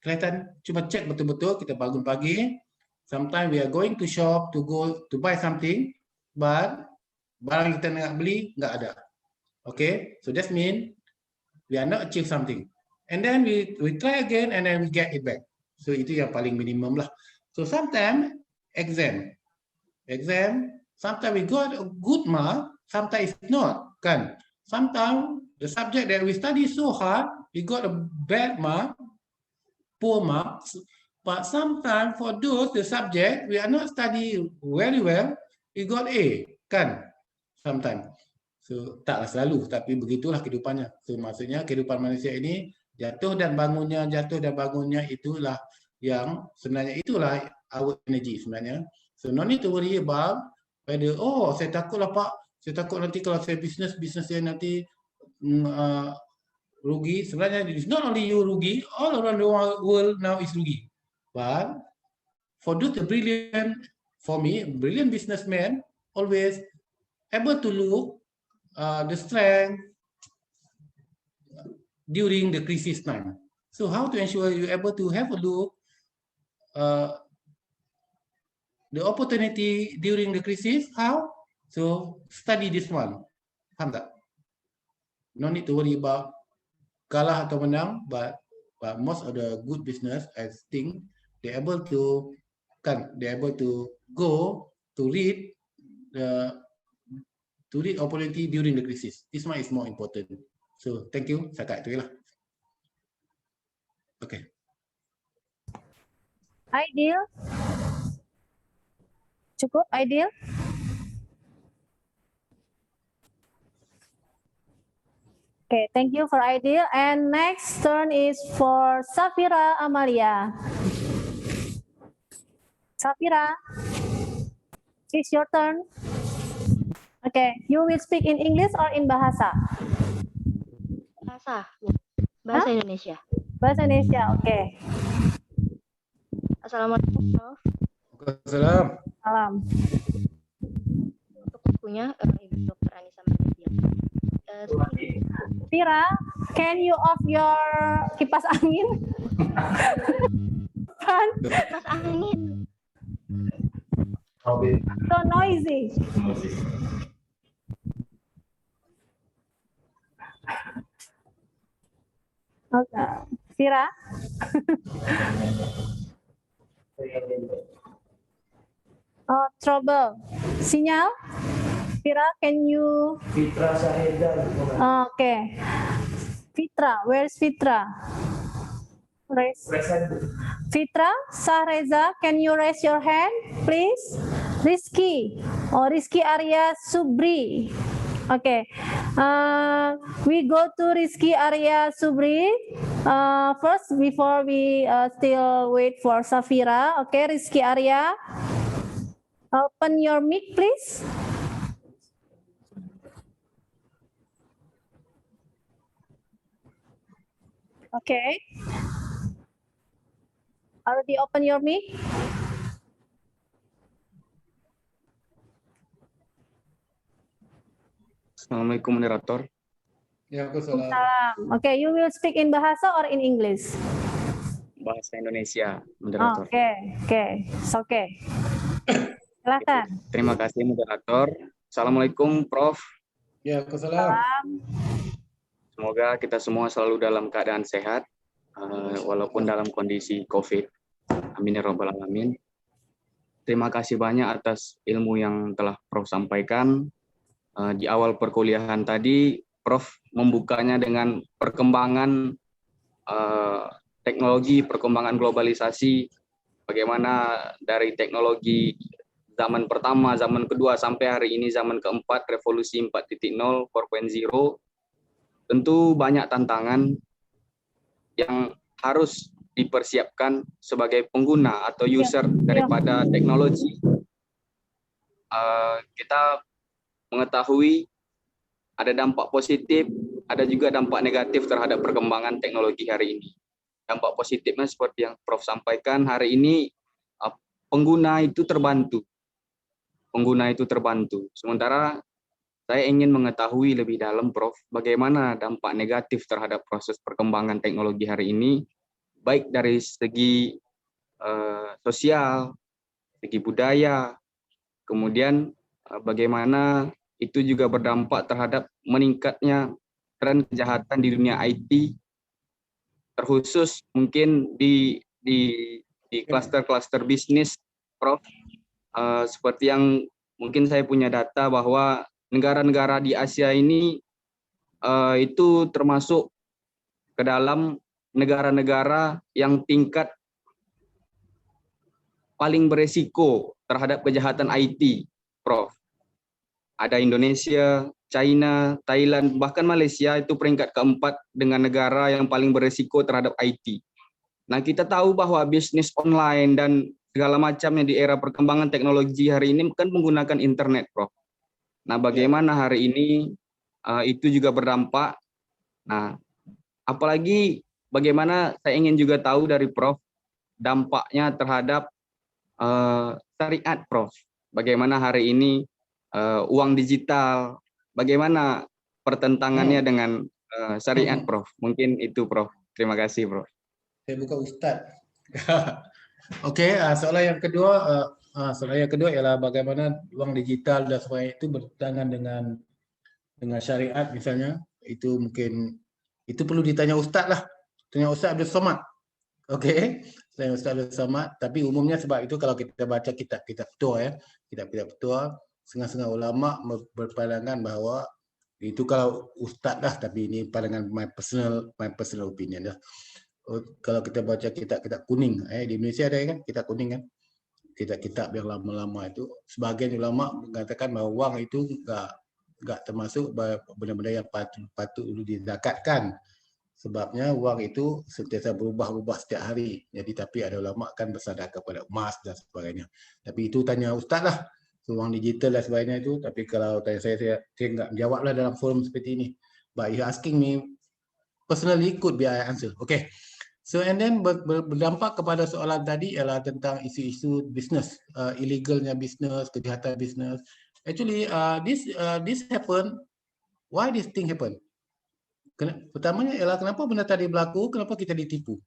kelihatan cuma cek betul-betul kita bangun pagi. Sometimes we are going to shop to go to buy something, but barang kita nak beli nggak ada. Okay, so that means we are not achieve something. And then we try again and then we get it back. So itu yang paling minimum lah. So sometimes exam, sometimes we got a good mark, sometimes it's not, kan? Sometimes the subject that we study so hard, we got a bad mark, poor marks. But sometimes for those the subject we are not study very well, we got A, kan? Sometimes. So taklah selalu, tapi begitulah kehidupannya. So maksudnya kehidupan manusia ini jatuh dan bangunnya itulah yang sebenarnya itulah our energy sebenarnya. So no need to worry about whether saya takutlah Pak, saya takut nanti kalau saya bisnes saya nanti rugi. Sebenarnya it's not only you rugi, all around the world now is rugi. But for those brilliant, for me, brilliant businessman always able to look the strength during the crisis time. So how to ensure you're able to have a look the opportunity during the crisis? How? So study this one. Faham tak? No need to worry about kalah atau menang, but most of the good business, I think, they're able to go to read opportunity during the crisis. This one is more important. So thank you. Setakat itu lah. Okay. Aidil. Cukup, Aidil? Okay, thank you for Aidil. And next turn is for Safira Amalia. Safira, it's your turn. Okay, you will speak in English or in bahasa? Bahasa Indonesia. Bahasa Indonesia, oke. Okay. Assalamualaikum, Prof. Waalaikumsalam. Salam. Untuk bukunya Ibu Dr. Anissa Mardian. Fira, can you off your kipas angin? Kipas angin. So noisy. Okay. Fira? Oh, trouble. Sinyal? Fira, can you? Fitra Saheda. Okay. Fitra, where's Fitra? Fitra, Sahreza, can you raise your hand, please? Rizky, Rizky Arya Subri. Okay, we go to Rizky Arya Subri first before we still wait for Safira. Okay, Rizky Arya, open your mic, please. Okay. Already open your mic? Assalamualaikum moderator. Ya, Waalaikumsalam. Salam. Okay, you will speak in bahasa or in English? Bahasa Indonesia, moderator. Okay. It's okay. Silakan. Terima kasih moderator. Assalamualaikum Prof. Ya, Waalaikumsalam. Salam. Semoga kita semua selalu dalam keadaan sehat, walaupun dalam kondisi COVID. Amin ya Rabbal Alamin. Terima kasih banyak atas ilmu yang telah Prof sampaikan. Di awal perkuliahan tadi, Prof membukanya dengan perkembangan teknologi, perkembangan globalisasi, bagaimana dari teknologi zaman pertama, zaman kedua, sampai hari ini zaman keempat, revolusi 4.0, 4.0, tentu banyak tantangan yang harus dipersiapkan sebagai pengguna atau user daripada teknologi. Kita mengetahui ada dampak positif, ada juga dampak negatif terhadap perkembangan teknologi hari ini. Dampak positifnya seperti yang Prof sampaikan, hari ini pengguna itu terbantu. Sementara saya ingin mengetahui lebih dalam, Prof, bagaimana dampak negatif terhadap proses perkembangan teknologi hari ini baik dari segi sosial, segi budaya, kemudian bagaimana itu juga berdampak terhadap meningkatnya tren kejahatan di dunia IT, terkhusus mungkin di klaster-klaster bisnis, Prof. Seperti yang mungkin saya punya data bahwa negara-negara di Asia ini itu termasuk ke dalam negara-negara yang tingkat paling beresiko terhadap kejahatan IT, Prof. Ada Indonesia, China, Thailand, bahkan Malaysia itu peringkat keempat dengan negara yang paling beresiko terhadap IT. Nah, kita tahu bahwa bisnis online dan segala macamnya di era perkembangan teknologi hari ini kan menggunakan internet, Prof. Nah, bagaimana hari ini itu juga berdampak. Nah, apalagi bagaimana saya ingin juga tahu dari Prof dampaknya terhadap syariat, Prof. Bagaimana hari ini uang digital, bagaimana pertentangannya dengan syariat, Prof. Mungkin itu, Prof. Terima kasih, Prof. Saya bukan Ustaz. Okey, soalan yang kedua ialah bagaimana uang digital dan sebagainya itu bertentangan dengan syariat misalnya. Itu mungkin itu perlu ditanya Ustaz lah. Tanya Ustaz Abdul Somad. Okey, tanya Ustaz Abdul Somad. Tapi umumnya sebab itu kalau kita baca kitab-kitab tua ya, kitab-kitab tua, setengah-setengah ulama berpandangan bahawa itu kalau Ustaz lah, tapi ini pandangan my personal opinion lah. Kalau kita baca kitab-kitab kuning, di Indonesia ada kan kitab kuning kan, kitab-kitab yang lama-lama itu, sebahagian ulama mengatakan bahawa wang itu enggak termasuk benda-benda yang patut dizakatkan. Sebabnya wang itu sentiasa berubah-ubah setiap hari. Jadi tapi ada ulama kan bersandar kepada emas dan sebagainya. Tapi itu tanya Ustaz lah. So, wang digital dan sebagainya itu. Tapi kalau tanya saya enggak menjawablah dalam forum seperti ini. But you asking me personally, could be I answer. Okay. So and then berdampak kepada soalan tadi ialah tentang isu-isu bisnes, illegalnya bisnes, kejahatan bisnes. Actually, this happen. Why this thing happen? Pertamanya ialah kenapa benda tadi berlaku, kenapa kita ditipu.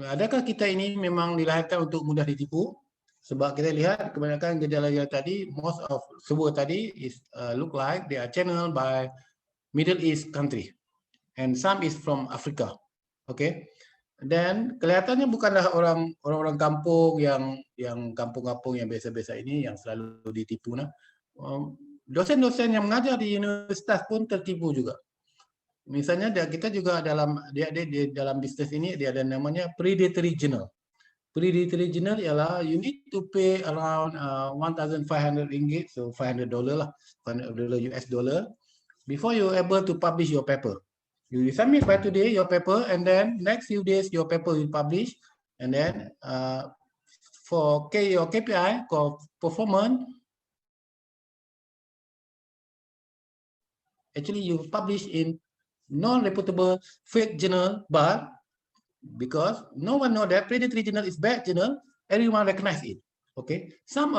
Adakah kita ini memang dilahirkan untuk mudah ditipu? Sebab kita lihat kebanyakan gejala-gejala tadi, most of semua tadi is look like they are channeled by Middle East country, and some is from Africa. Okay. Dan kelihatannya bukanlah orang-orang kampung yang kampung-kampung yang biasa-biasa ini yang selalu ditipu. Dosen-dosen yang mengajar di universitas pun tertipu juga. Misalnya kita juga dalam bisnes ini dia ada namanya predatory journal. Predatory journal ialah you need to pay around 1,500 ringgit, so $500 lah, $500 US dollar before you able to publish your paper. You submit by today your paper, and then next few days your paper will publish, and then for your KPI, performance, actually you publish in non-reputable fake journal, but because no one know that predatory journal is bad journal, everyone recognize it. Okay, some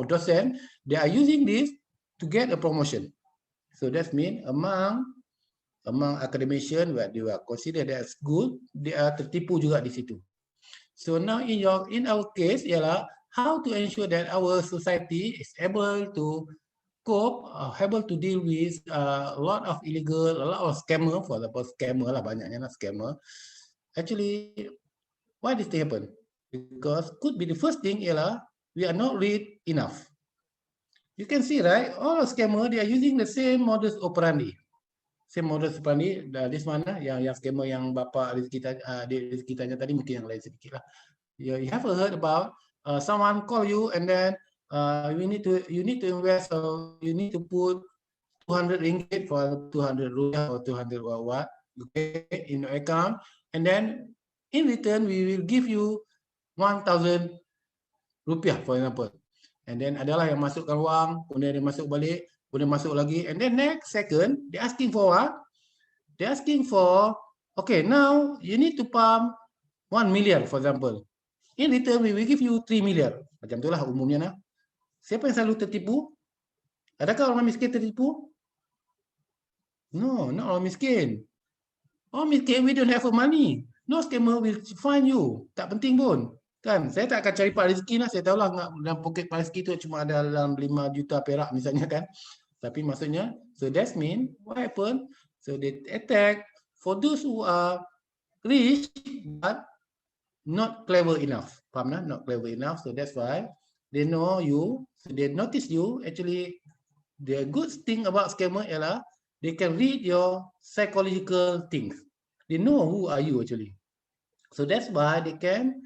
docent, they are using this to get a promotion. So that means among academician where they are considered as good, they are tertipu juga di situ. So now in our case ialah how to ensure that our society is able to cope, able to deal with a lot of illegal, a lot of scammer, for example scammer lah, banyaknya lah scammer. Actually, why this thing happen? Because could be the first thing ialah we are not read enough. You can see, right? All scammer they are using the same modus operandi. Same modus operandi. This mana yang scammer yang bapa Rizky tanya tadi mungkin yang lain sedikit lah. You have heard about someone call you and then you need to invest, so you need to put 200 ringgit for 200 rupiah or 200 what, okay, in your account, and then in return we will give you 1,000 rupiah, for example. And then adalah yang masukkan wang, kemudian dia masuk balik, kemudian masuk lagi, and then next second they asking for what? They asking for, okay, now you need to pump 1 million, for example. In return we will give you 3 million. Macam itulah umumnya nah. Siapa yang selalu tertipu? Adakah orang miskin tertipu? No, not orang miskin. Oh, miskin, we don't have money. No scammer will find you. Tak penting pun. Kan, saya tak akan cari Pak Rizki lah. Saya tahulah dalam poket Pak Rizki tu cuma ada dalam 5 juta perak misalnya kan. Tapi maksudnya, so that's mean, what happened? So they attack for those who are rich but not clever enough. Faham tak? Not clever enough. So that's why they know you. So they notice you. Actually, the good thing about scammer ialah they can read your psychological things. They know who are you actually. So that's why they can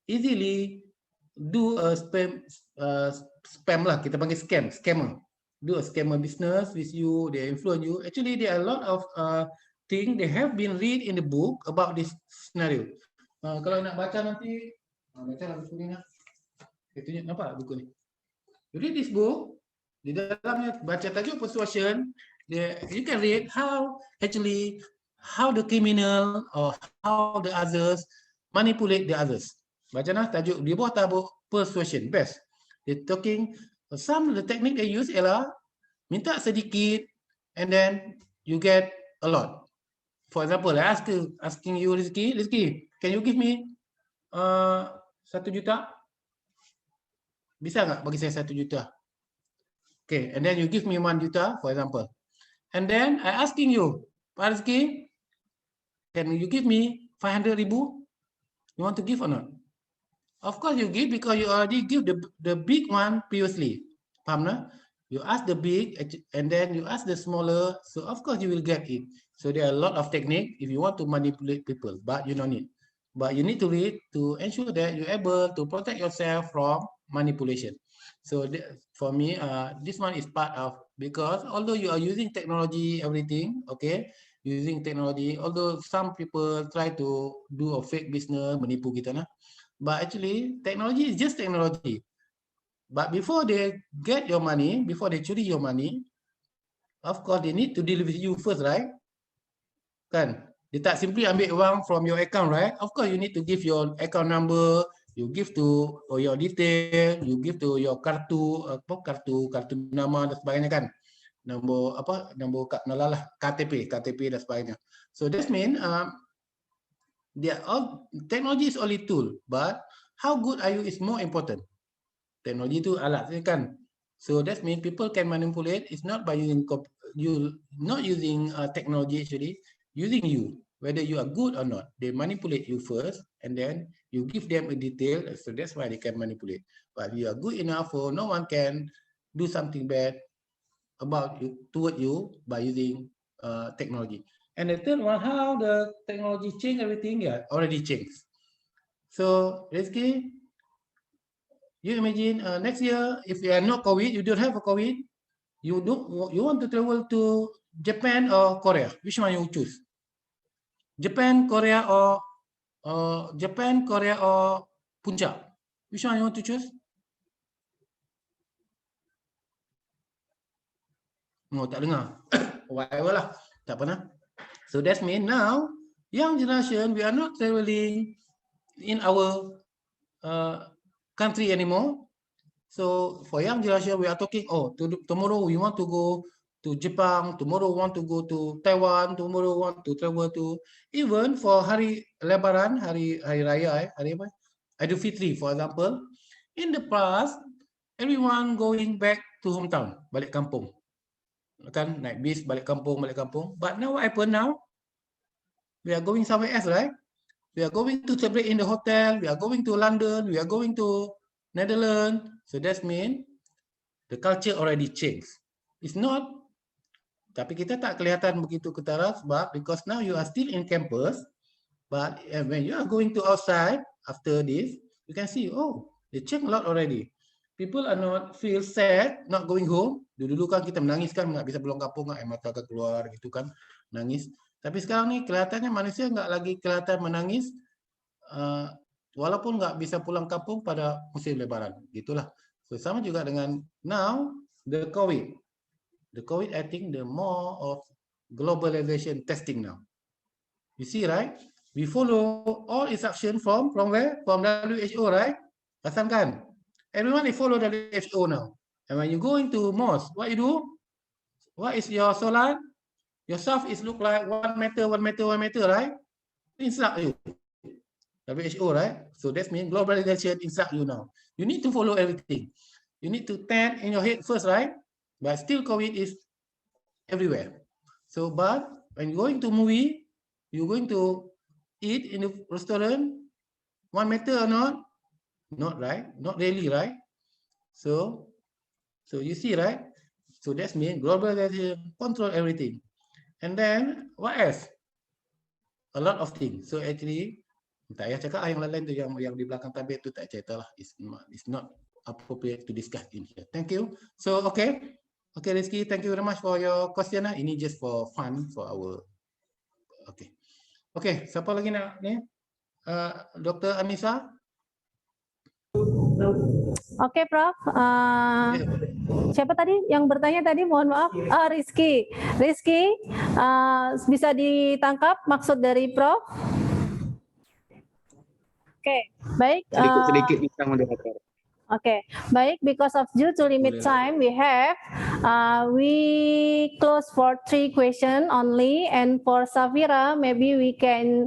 easily do a spam lah. Kita panggil scammer. Do a scammer business with you. They influence you. Actually, there are a lot of things they have been read in the book about this scenario. Kalau nak baca nanti, baca lah buku ni lah. Tunjuk nampak buku ni. You read this book, di dalamnya baca tajuk persuasion, you can read how the criminal or how the others manipulate the others. Baca lah tajuk di bawah tabuk persuasion, best. They talking some of the technique they use ialah minta sedikit and then you get a lot. For example, I asking you Rizki, can you give me 1 juta? Bisa nggak bagi saya 1 juta? Okay, and then you give me 1 juta, for example. And then I asking you, Pak Rizki, can you give me 500 ribu? You want to give or not? Of course you give because you already give the big one previously. Faham tak? You ask the big and then you ask the smaller, so of course you will get it. So there are a lot of technique if you want to manipulate people, but you don't need. But you need to read to ensure that you're able to protect yourself from manipulation. So for me, this one is part of, because although you are using technology, everything, okay, using technology, although some people try to do a fake business, menipu kita nah, but actually technology is just technology. But before they get your money, before they curi your money, of course they need to deal with you first, right? Kan? Dia tak simply ambil wang from your account, right? Of course you need to give your account number, you give to your detail, you give to your kartu nama dan sebagainya kan. Nombor KTP dan sebagainya. So that means technology is only tool, but how good are you is more important. Teknologi itu alat kan. So that means people can manipulate. It's not by using technology actually, using you, whether you are good or not. They manipulate you first, and then you give them a detail. So that's why they can manipulate. But you are good enough for no one can do something bad about you toward you by using technology. And the third one, how the technology change everything? Yeah, already changed. So Rizki, you imagine next year, if you are not COVID, you don't have a COVID, you want to travel to Japan or Korea. Which one you choose? Japan, Korea, or Puncak? Which one you want to choose? No, tak dengar. Whatever lah, tak pernah. So that means now, young generation, we are not traveling in our country anymore. So for young generation, we are talking, tomorrow we want to go to Japan, tomorrow we want to go to Taiwan, tomorrow we want to travel to, even for Hari Lebaran, Hari Raya, Hari apa? Idul Fitri, for example. In the past, everyone going back to hometown, balik kampung. Kan, naik bis, balik kampung. But now what happened now? We are going somewhere else, right? We are going to celebrate in the hotel, we are going to London, we are going to Netherlands. So that means the culture already changed. It's not, tapi kita tak kelihatan begitu ketara sebab because now you are still in campus, but when you are going to outside after this, you can see, they changed a lot already. People are not feel sad, not going home. Dulu kan kita menangis kan, nggak bisa pulang kampung, air mata keluar gitu kan, nangis. Tapi sekarang nih kelihatannya manusia nggak lagi kelihatan menangis, walaupun nggak bisa pulang kampung pada musim Lebaran, gitulah. So sama juga dengan now the COVID. The COVID, I think the more of globalization testing now. You see, right? We follow all instruction from where? From WHO, right? Hasan kan? Everyone they follow WHO now. And when you go into mosque, what you do? What is your solat? Yourself is look like 1 meter, right? Instruct you. WHO, right? So that means globalization instruct you now. You need to follow everything. You need to tend in your head first, right? But still COVID is everywhere. So, but when you're going to movie, you're going to eat in the restaurant, 1 meter or not? Not right, not really, right? So you see, right? So that means globalization control everything. And then what else? A lot of things. So actually, tak payah cakap yang lain tu yang di belakang tabir tu tak cerita lah. It's not appropriate to discuss in here. Thank you. So okay, Rizky, thank you very much for your question. Ini just for fun for our. Okay, siapa lagi nak ni? Dr. Anissa. Oke, Prof. Siapa tadi yang bertanya tadi? Mohon maaf. Rizky. Rizky, bisa ditangkap maksud dari Prof? Oke, baik. Sedikit bisa moderator. Okay, baik. Because of due to limit time, we close for 3 questions only, and for Safira, maybe we can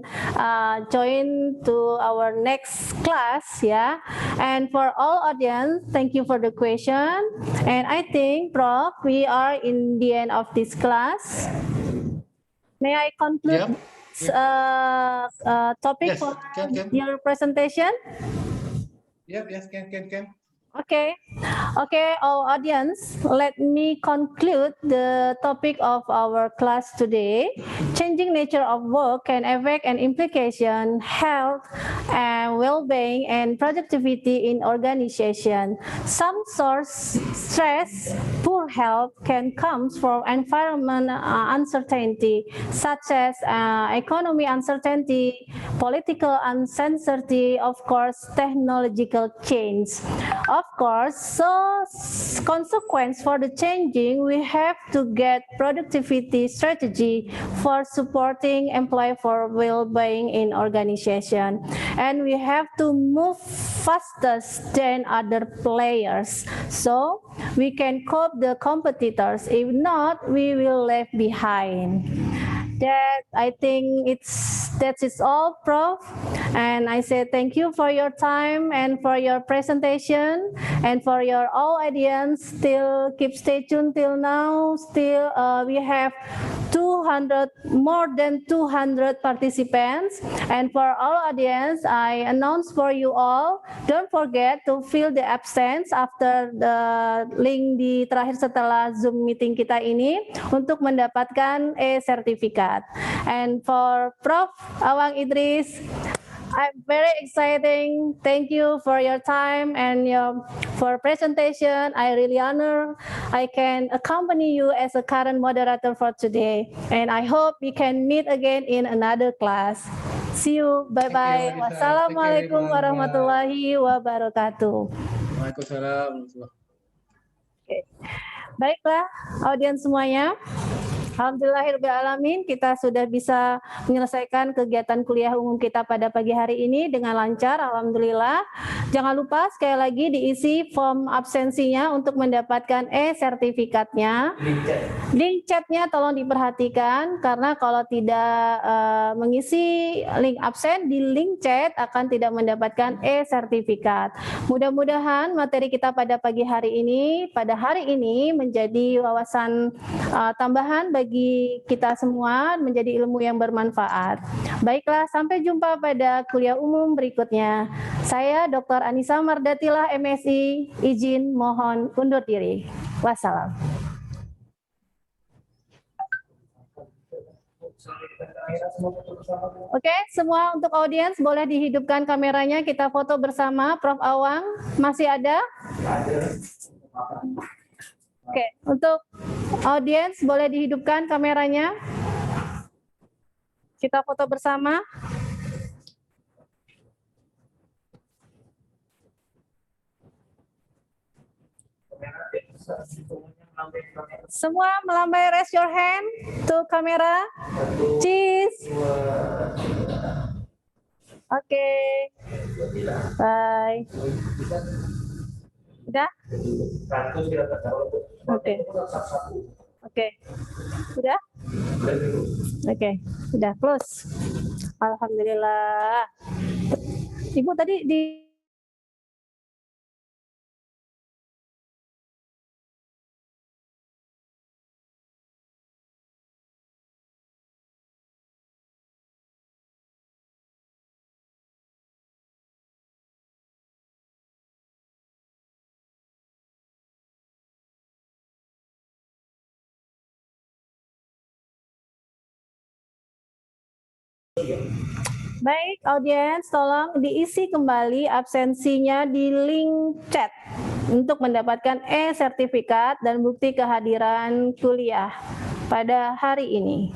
join to our next class, yeah. And for all audience, thank you for the question. And I think, Prof, we are in the end of this class. May I conclude topic Yes, for can. your presentation? Yes, can. Okay, our audience, let me conclude the topic of our class today. Changing nature of work can affect an implication, health and well-being and productivity in organization. Some source stress, poor health can come from environment uncertainty, such as economy uncertainty, political uncertainty, of course, technological change. Of course, so consequence for the changing, we have to get productivity strategy for supporting employee for well-being in organization. And we have to move faster than other players, so we can cope the competitors. If not, we will left behind. That I think that is all, Prof. And I say thank you for your time and for your presentation, and for your all audience. Still keep stay tuned till now. Still we have more than 200 participants, and for all audience, I announce for you all, don't forget to fill the absence after the link di terakhir setelah Zoom meeting kita ini untuk mendapatkan e-sertifikat. And for Prof. Awang Idris, I'm very exciting. Thank you for your time and for presentation. I really honor I can accompany you as a current moderator for today. And I hope we can meet again in another class. See you. Bye-bye. Wassalamualaikum warahmatullahi wabarakatuh. Waalaikumsalam. Okay. Baiklah, audiens semuanya. Alhamdulillahirrahmanirrahim, kita sudah bisa menyelesaikan kegiatan kuliah umum kita pada pagi hari ini dengan lancar, alhamdulillah. Jangan lupa sekali lagi diisi form absensinya untuk mendapatkan e-sertifikatnya. Link chatnya tolong diperhatikan, karena kalau tidak mengisi link absen di link chat akan tidak mendapatkan e-sertifikat. Mudah-mudahan materi kita pada pagi hari ini menjadi wawasan tambahan bagi kita semua, menjadi ilmu yang bermanfaat. Baiklah, sampai jumpa pada kuliah umum berikutnya. Saya Dr. Anissa Mardatilah, MSI, izin mohon undur diri. Wassalam. Oke, semua untuk audiens boleh dihidupkan kameranya, kita foto bersama. Prof. Awang masih ada? Oke, untuk audiens boleh dihidupkan kameranya. Kita foto bersama. Semua melambai, raise your hand to kamera. Cheese. Oke. Bye. Udah? Oke. Oke. Udah? Oke, sudah close. Alhamdulillah. Ibu tadi di Baik, audiens, tolong diisi kembali absensinya di link chat untuk mendapatkan e-sertifikat dan bukti kehadiran kuliah pada hari ini.